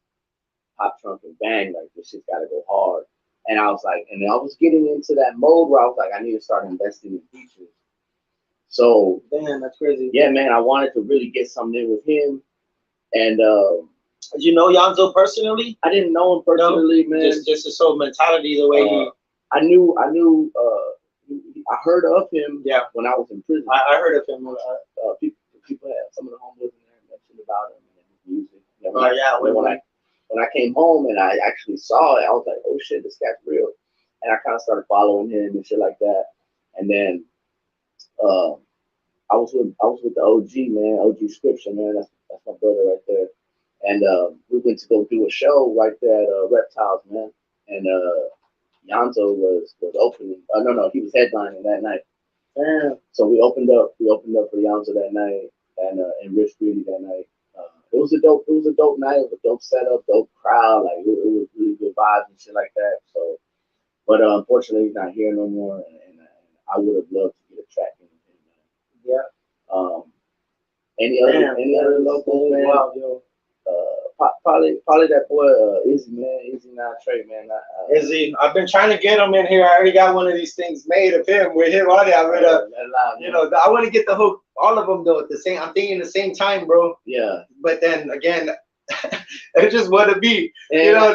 Pop Trunk and Bang, like this shit's gotta go hard. And I was like, and I was getting into that mode where I was like, I need to start investing in features. So damn, that's crazy. yeah, man, I wanted to really get something in with him. And did you know Yonzo personally? I didn't know him personally, man. Just his whole mentality, the way he. I heard of him. Yeah. When I was in prison. I heard of him. People had some of the homeboys in there mentioned about him and his music. Oh yeah. When I came home and I actually saw it, I was like, oh shit, this guy's real. And I kind of started following him and shit like that. And then I was with the OG, man, OG Scripture, man. That's my brother right there. And we went to go do a show right there at Reptiles, man. And Yonzo was opening. No, he was headlining that night. Damn. So we opened up for Yonzo that night, and Rich Greedy that night. It was a dope night. It was a dope setup, dope crowd. Like it was really good vibes and shit like that. So, but unfortunately, he's not here no more. And I would have loved to get a track in with him. Yeah. Any other locals, man? Wow, yo. Probably that boy Izzy, man. Izzy not Trey, man. Izzy, I've been trying to get him in here. I already got one of these things made of him with him on it. I want to get the hook, all of them though. At the same, I'm thinking the same time, bro. Yeah. But then again, it just want to be, and I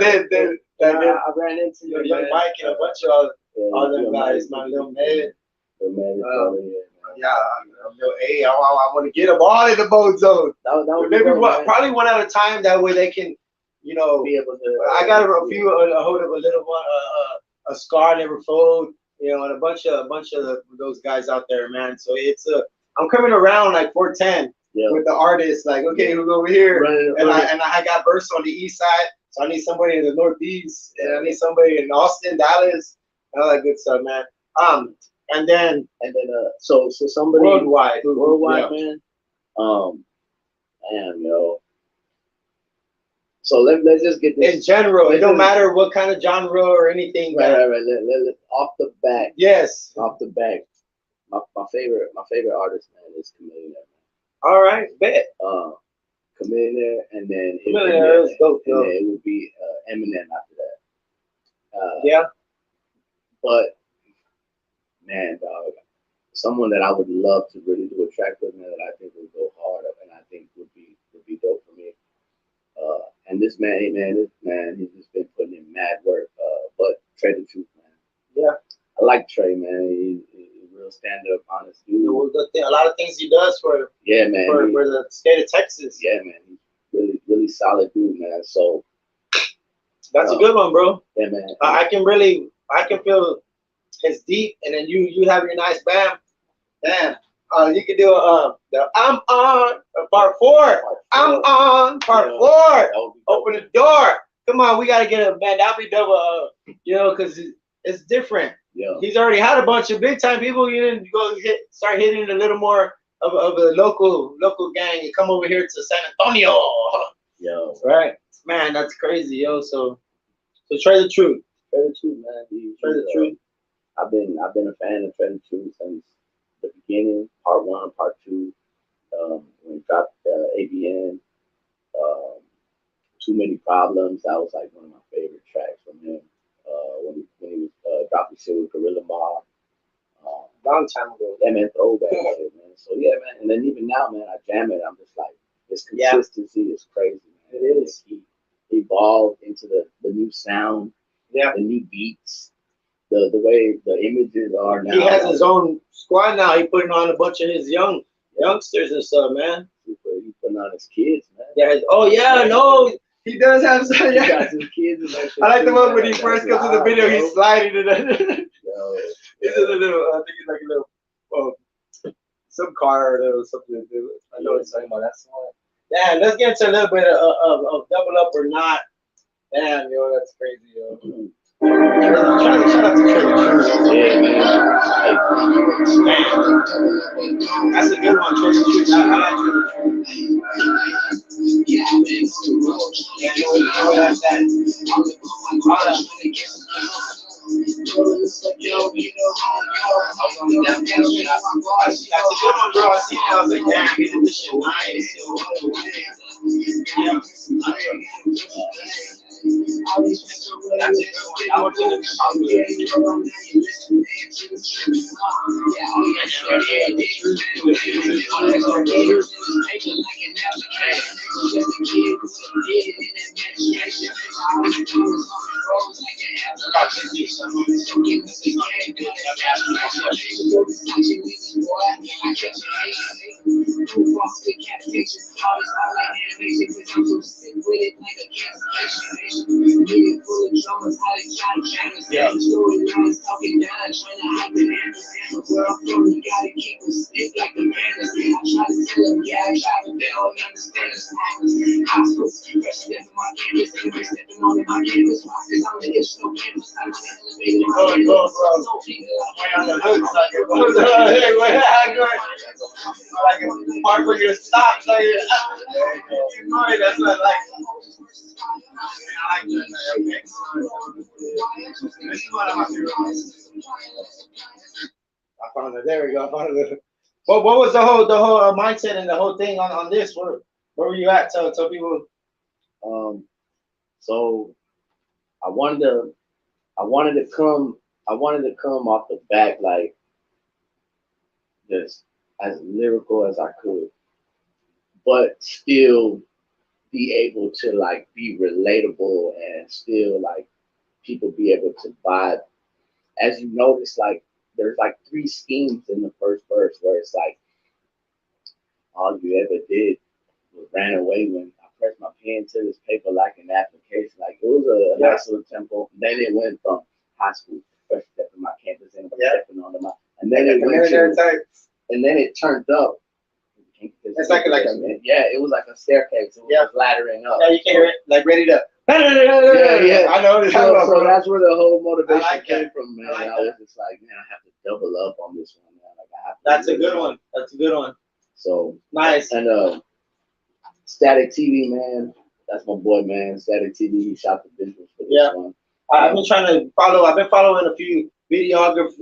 ran into young Mike and a bunch of all them guys, my little man. Hey, I want to get them all in the BoneZone. Maybe probably one at a time. That way they can, be able to. I got a hold of a little one, a Scar Never Fold, and a bunch of those guys out there, man. So it's I'm coming around like 410 with the artists. Like, okay, who's over here? And I got bursts on the east side, so I need somebody in the northeast, and I need somebody in Austin, Dallas, and all that good stuff, man. And then so somebody worldwide, man. Damn, yo. So let's just get this in general. It don't matter what kind of genre or anything. Right. Let off the back. Yes. Off the back. My favorite artist, man, is Chameleon. All right, bet. Chameleon, and then it would be Eminem after that. Yeah. But man, dog, someone that I would love to really do a track with, man, that I think would go hard up, and I think would be dope for me. And this man, he's just been putting in mad work. But Trey the Truth, man. Yeah, I like Trey, man. He's a real stand-up, honest dude. A lot of things he does for man for the state of Texas. Yeah, man. He's really solid dude, man. So that's a good one, bro. Yeah, man. I can feel his deep, and then you have your nice bam. Damn. You could do the I'm on part 4. I'm on part 4. Open the door. Come on, we gotta get a man. That'll be double. Because it's different. Yeah. He's already had a bunch of big time people. You didn't start hitting a little more of a local gang and come over here to San Antonio. Yo. Right, man. That's crazy, yo. So Trey the Truth. Trey the Truth, man. Trey the Truth. I've been a fan of Trey the Truth since the beginning, part 1, part 2, when he dropped ABN, Too Many Problems. That was like one of my favorite tracks from him. When he was dropping shit with Gorilla Mob. Long time ago. Yeah, man, throwback shit, man. So yeah, man. And then even now, man, I jam it. I'm just like, his consistency is crazy, man. It is. He evolved into the new sound, the new beats. The way the images are now. He has his own squad now. He putting on a bunch of his youngsters and stuff, man. He putting on his kids, man. Yeah. He does have some. Yeah. He got his kids. I like the one when he first comes to the video. He's sliding to the. He's a little. I think he's like a little. Some car or something to do. I know what he's talking about. That's one. Damn, let's get into a little bit of double up or not. Damn, that's crazy, yo. Shout out to Trey. Yeah, man. That's a good one, Trey. I like Trey. Part where you stop, so you that's what I like. I like that. This is one of my favorites. I found it. There we go. I found it. What was the whole mindset and the whole thing on this? Where were you at? Tell people. So I wanted to come off the back like just as lyrical as I could, but still be able to like be relatable and still like people be able to vibe. As you notice, like there's like 3 schemes in the first verse where it's like all you ever did was ran away when I pressed my pen to this paper like an application. Like it was a nice little tempo. Then it went from high school, first step in my campus, and stepping onto my, and then it went to, and then it turned up. It's like it was like a staircase. It was laddering up. Yeah, you can't like ready to. Yeah. I know. So that's where the whole motivation came from, man. I was just like, man, I have to double up on this one, man. Like I have to. That's a good one. That's a good one. So nice. And Static TV, man. That's my boy, man. Static TV. He shot the visuals for this one. I've been trying to follow. I've been following a few videographers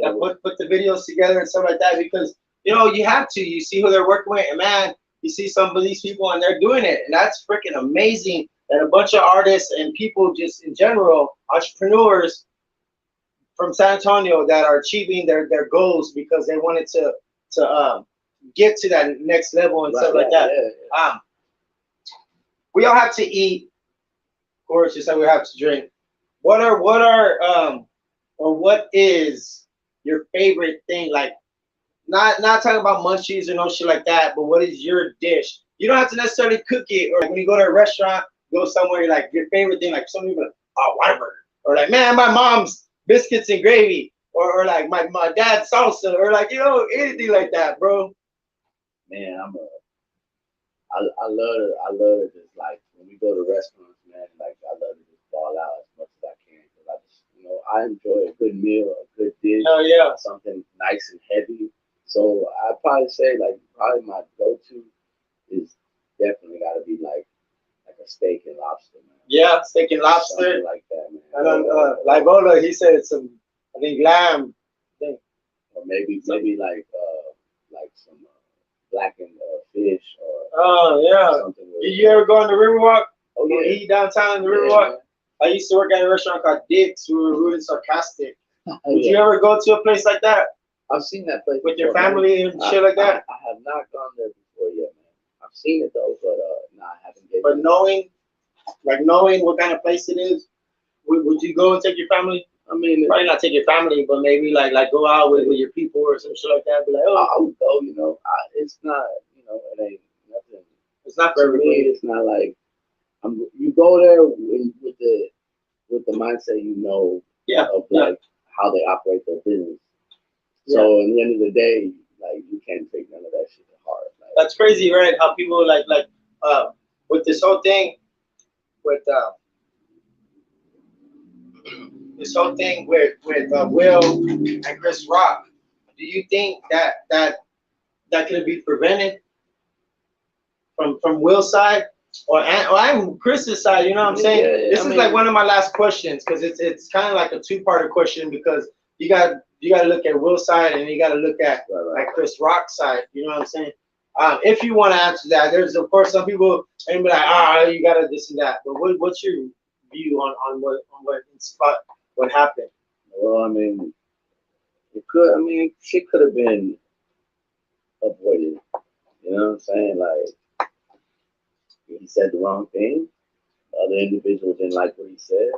that put the videos together and stuff like that because you have to. You see who they're working with, and man, you see some of these people and they're doing it, and that's freaking amazing. That a bunch of artists and people just in general, entrepreneurs from San Antonio that are achieving their goals because they wanted to get to that next level and stuff like that. We all have to eat. Of course, just like we have to drink. What is your favorite thing? Like, not talking about munchies or no shit like that, but what is your dish? You don't have to necessarily cook it, or like when you go to a restaurant, go somewhere, like your favorite thing, like some people like, oh, Whataburger, or like, man, my mom's biscuits and gravy, or like my dad's salsa, or like anything like that, bro. Man, I love to just like when we go to restaurants, man, like I love to just ball out as much as I can because I just I enjoy a good meal, a good dish, something nice and heavy. So I'd probably say like probably my go-to is definitely got to be like a steak and lobster, man. Yeah, steak and lobster, something like that, man. And like Bola, he said some, I think lamb, or maybe like some blackened fish or something. Did you ever go on the Riverwalk? Oh yeah, eat downtown in the Riverwalk. I used to work at a restaurant called Dick's. We were rude and sarcastic. Would you ever go to a place like that? I've seen that place with your family and shit like that. I have not gone there before yet, man. I've seen it though, but no, I haven't. But knowing what kind of place it is, would you go and take your family? I mean, probably not take your family, but maybe like go out with your people or some shit like that. Be like, oh, I would go. It's not, it ain't nothing. It's not for everybody. It's not like you go there with the mindset, of like how they operate their business. So in the end of the day, like you can't take none of that shit to heart. Like, that's crazy, right? How people like with this whole thing with Will and Chris Rock. Do you think that could be prevented from Will's side or I'm Chris's side? You know what I'm saying? This is like one of my last questions because it's kind of like a two-parter question because you got to look at Will's side and you got to look at like Chris Rock's side. You know what I'm saying? If you want to answer that, there's of course some people and be like, you gotta this and that. But what's your view on what inspired what happened? Well, I mean, it could. I mean, shit could have been avoided. You know what I'm saying? Like he said the wrong thing. Other individuals didn't like what he said,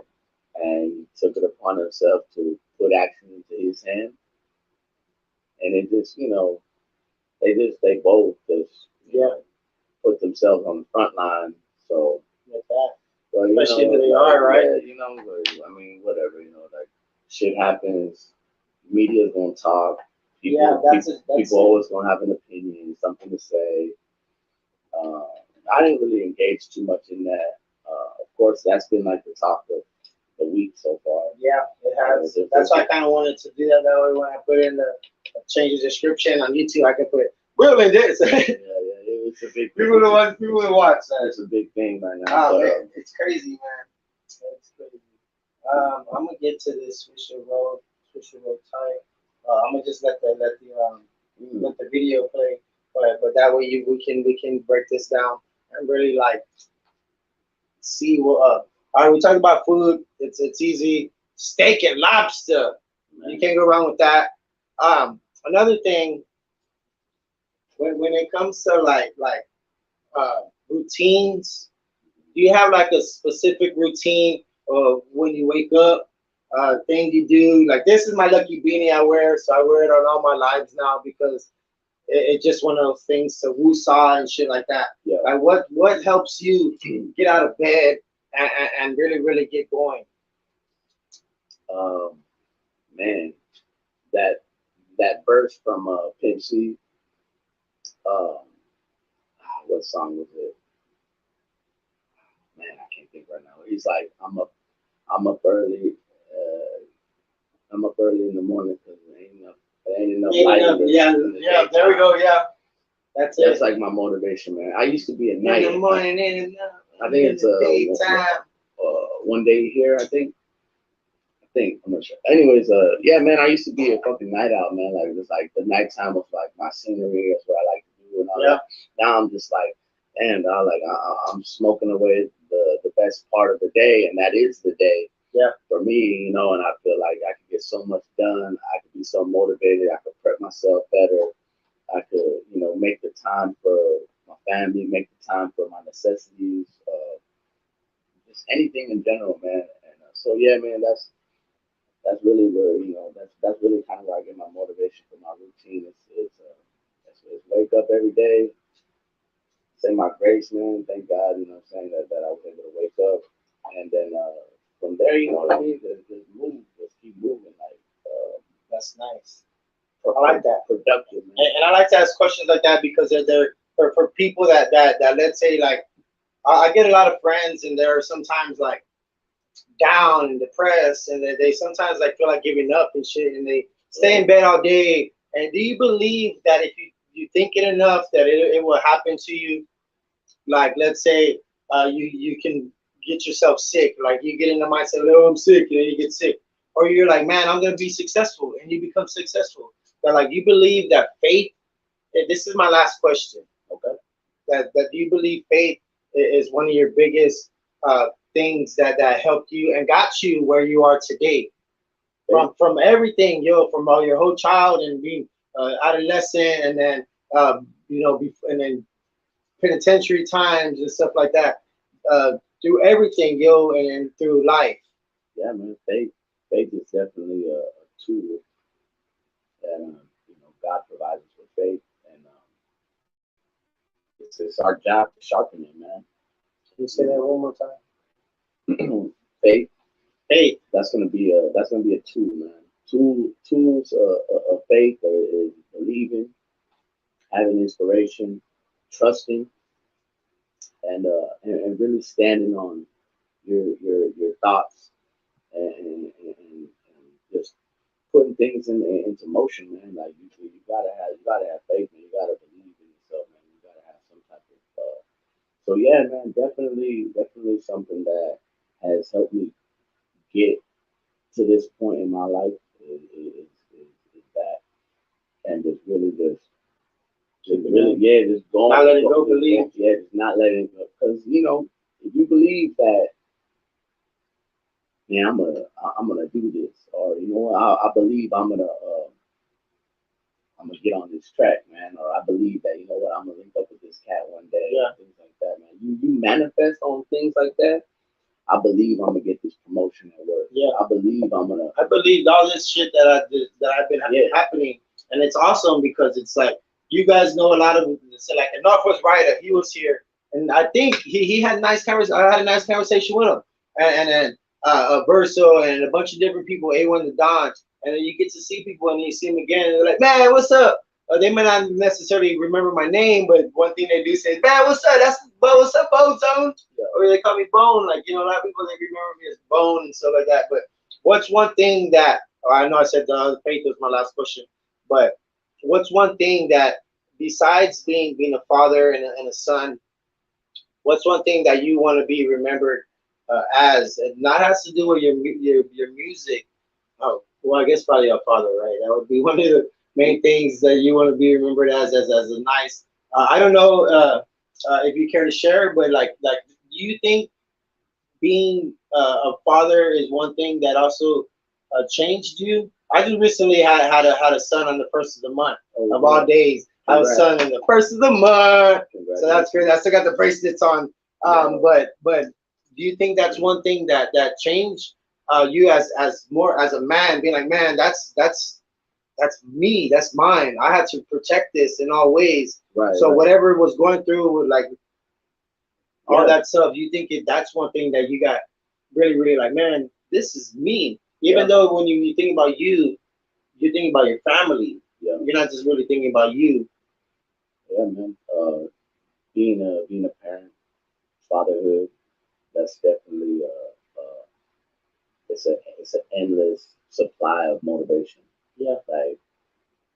and he took it upon himself to put action into his hand. And it just, they both just, put themselves on the front line. So, Like that. but Especially who they are, right? Yeah, but, I mean, whatever, like shit happens. Media's gonna talk. People always gonna have an opinion, something to say. Uh, I didn't really engage too much in that. Of course, that's been like the talk of the week so far. Yeah, it has. That's why I kind of wanted to do that. That way, when I put in the change the description on YouTube, I can put Will and this. It's a big people to watch. It's a big thing right now. Man, it's crazy, man. It's crazy. I'm gonna get to this Swisher Road time. I'm gonna just let the video play, but that way we can break this down and really like see what. All right, we talked about food. It's easy. Steak and lobster. You can't go wrong with that. Another thing when it comes to routines, do you have like a specific routine of when you wake up? Thing you do, like this is my lucky beanie I wear, so I wear it on all my lives now because it's just one of those things to woo-saw and shit like that. Yeah. Like what helps you get out of bed and really get going? Man, that verse from Pimp C. What song was it? Man, I can't think right now. He's like, I'm up early. I'm up early in the morning because there ain't enough light. Yeah. There we go. Yeah, that's it. That's like my motivation, man. I used to be a night. In the morning, I think it's daytime. One day here. I think. I'm not sure. Anyways, yeah, man. I used to be a fucking night out, man. Like just like the nighttime was like my scenery. That's what I like to do and all that. Now I'm just like, damn, dog, like I'm smoking away the best part of the day, and that is the day. Yeah. For me, and I feel like I could get so much done. I could be so motivated. I could prep myself better. I could, make the time for my family, make the time for my necessities, just anything in general, man. And so, yeah, man, that's really where that's really kind of where I get my motivation for my routine. It's wake up every day, say my grace, man. Thank God, what I'm saying that I was able to wake up, and then from there, you know what I mean. Just move, just keep moving. Like that's nice. I like that. Productive, man. And I like to ask questions like that because they're for people that let's say like I get a lot of friends and they're sometimes like down and depressed and they sometimes like feel like giving up and shit and they stay in bed all day. And do you believe that if you think it enough that it will happen to you? Like let's say you can get yourself sick, like you get in the mindset, oh I'm sick, and then you get sick, or you're like, man, I'm gonna be successful, and you become successful. But like you believe that faith. And this is my last question. Okay, that do you believe faith is one of your biggest things that helped you and got you where you are today? From everything, from all your whole child and being adolescent, and then and then penitentiary times and stuff like that, through everything, and through life. Yeah, man, faith is definitely a tool that God provides us with faith, and it's our job to sharpen it, man. Can you say that one more time? Faith. Faith. That's gonna be a tool, man. Tools of faith is believing, having inspiration, trusting, and really standing on your thoughts and just putting things into motion, man. Like you gotta have faith, man. You gotta believe in yourself, man. You gotta have some type of so yeah, man, definitely something that has helped me get to this point in my life is that, and just really just Just really, yeah, just going. Not letting go, believe. Yeah, just not letting go. Because, you know, if you believe that, yeah, I'm gonna do this, or you know, I believe I'm gonna get on this track, man, or I believe that, you know what, I'm gonna link up with this cat one day, Yeah. things like that, man. You manifest on things like that. I believe I'm gonna get this promotion at work. Yeah. I believe I'm gonna. I believed all this shit that I did, that I've been happening, and it's awesome because it's like you guys know a lot of, so like a Northwest Rider, he was here, and I think he had a nice conversation. I had a nice conversation with him, and then Verso and a bunch of different people, A1 the Don, and then you get to see people and you see them again, and they're like, man, what's up? They may not necessarily remember my name, but one thing they do say is, man, what's up? What's up, BoneZone? Yeah. Or they call me Bone. Like, you know, a lot of people, they remember me as Bone and stuff like that. But what's one thing that, I know I said the other faith was my last question, but what's one thing that, besides being a father and a son, what's one thing that you want to be remembered as? And not has to do with your music. Oh, well, I guess probably a father, right? That would be one of the main things that you want to be remembered as a nice. I don't know if you care to share, but like, do you think being a father is one thing that also changed you? I just recently had a son on the first of the month of all days. I have a son on the first of the month, so that's great. I still got the bracelets on. But do you think that's one thing that changed you as more as a man, being like, man, that's me, that's mine. I had to protect this in all ways. Right. So whatever was going through with like all that stuff, you think that's one thing that you got really, really like, man, this is me. Even though when you think about you, you're thinking about your family. Yeah. You're not just really thinking about you. Yeah, man. Being a parent, fatherhood, that's definitely it's an endless supply of motivation. Yeah. Like,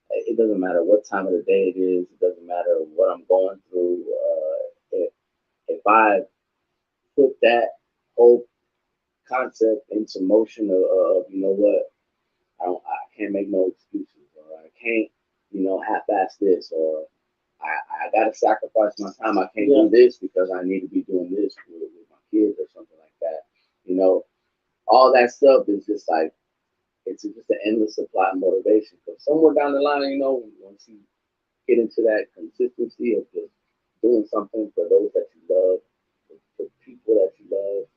it doesn't matter what time of the day it is. It doesn't matter what I'm going through. If I put that whole concept into motion of you know what, I can't make no excuses, or I can't, you know, half-ass this, or I gotta sacrifice my time. I can't do this because I need to be doing this with my kids or something like that. You know, all that stuff is just like, it's just an endless supply of motivation. Because somewhere down the line, you know, once you get into that consistency of just doing something for those that you love, for people that you love,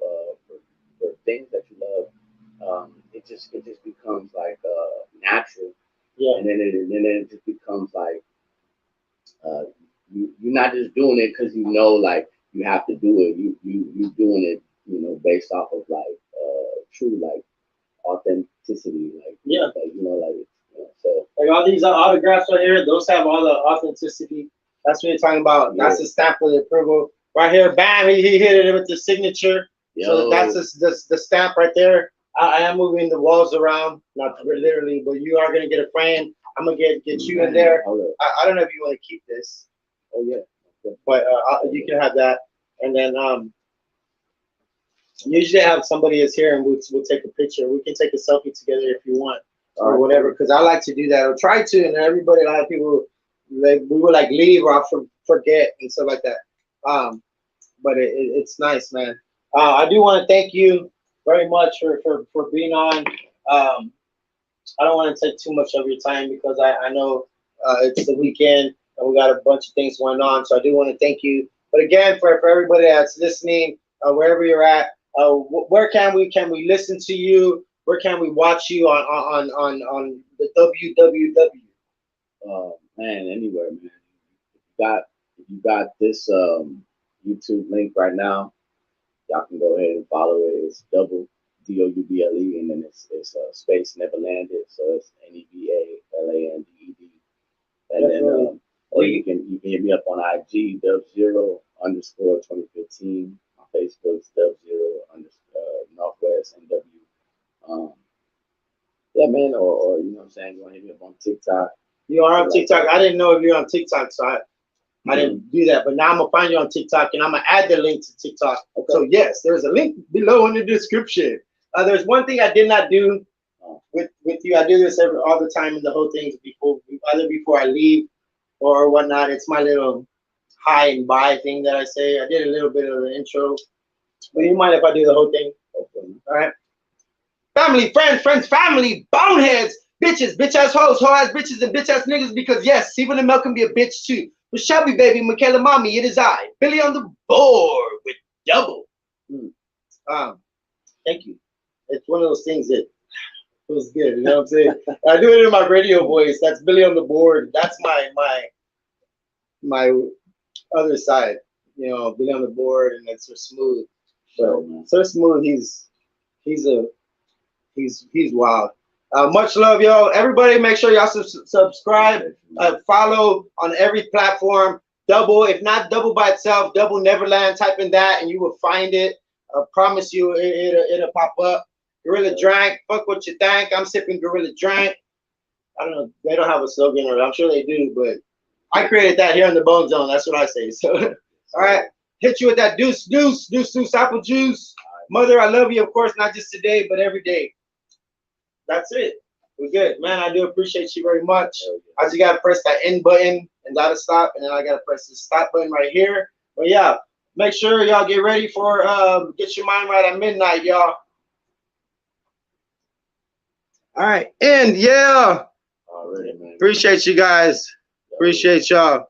for things that you love, it just becomes like natural. Yeah. And then it just becomes like you're not just doing it because you know, like, you have to do it. You doing it, you know, based off of like true like authenticity, like like, you know, like, you know, so like all these autographs right here, those have all the authenticity. That's what you're talking about. Yeah. That's the stamp of the approval right here. Bam, he hit it with the signature. Yo. So that's the stamp right there. I am moving the walls around, not literally, but you are gonna get a frame. I'm gonna get you in there. I don't know if you want to keep this. Oh yeah, but you can have that, and then usually I have somebody that's here and we'll take a picture. We can take a selfie together if you want, or whatever, because I like to do that, or try to, and everybody, a lot of people, like, we will like leave or I'll forget and stuff like that. But it's nice, man. I do want to thank you very much for being on. I don't want to take too much of your time because I know it's the weekend and we got a bunch of things going on. So I do want to thank you. But again, for everybody that's listening, wherever you're at, where can we listen to you? Where can we watch you on the www? Man, anywhere, man. If you got this YouTube link right now, y'all can go ahead and follow it. It's double DOUBLE, and then it's space NEVALANDED, so it's NEVALANDED. And then or you can hit me up on IG Dub0_2015. My Facebook's Dub0_ Northwest NW. Yeah, man, or you know what I'm saying, you want to hit me up on TikTok. You are on TikTok. I didn't know if you're on TikTok, so I didn't do that. But now I'm gonna find you on TikTok, and I'm gonna add the link to TikTok. Okay. So yes, there's a link below in the description. There's one thing I did not do with you. I do this all the time in the whole thing before I leave. or whatnot. It's my little hi and bye thing that I say. I did a little bit of the intro. But you mind if I do the whole thing? All right. Family, friends, family, boneheads, bitches, bitch ass hoes, hoe ass bitches, and bitch ass niggas. Because yes, Stephen and Mel can be a bitch too. But Shelby, baby, Michaela, mommy, it is I, Billy on the board with double. Thank you. It's one of those things that feels good. You know what I'm saying? I do it in my radio voice. That's Billy on the board. That's my other side. You know, Billy on the board, and that's so smooth. So smooth. He's wild. Much love, y'all. Everybody, make sure y'all subscribe, follow on every platform. Double, if not double by itself, double Neverland. Type in that, and you will find it. I promise you, it'll pop up. Gorilla Drank. Fuck what you think. I'm sipping Gorilla Drank. I don't know. They don't have a slogan, or I'm sure they do, but I created that here in the BoneZone. That's what I say. So, all right. Hit you with that deuce, apple juice. Mother, I love you, of course, not just today, but every day. That's it. We're good. Man, I do appreciate you very much. I just got to press that end button and gotta stop, and then I got to press the stop button right here. But yeah, make sure y'all get ready for Get Your Mind Right at midnight, y'all. All right. And yeah. Already, man. Appreciate you guys. Appreciate y'all.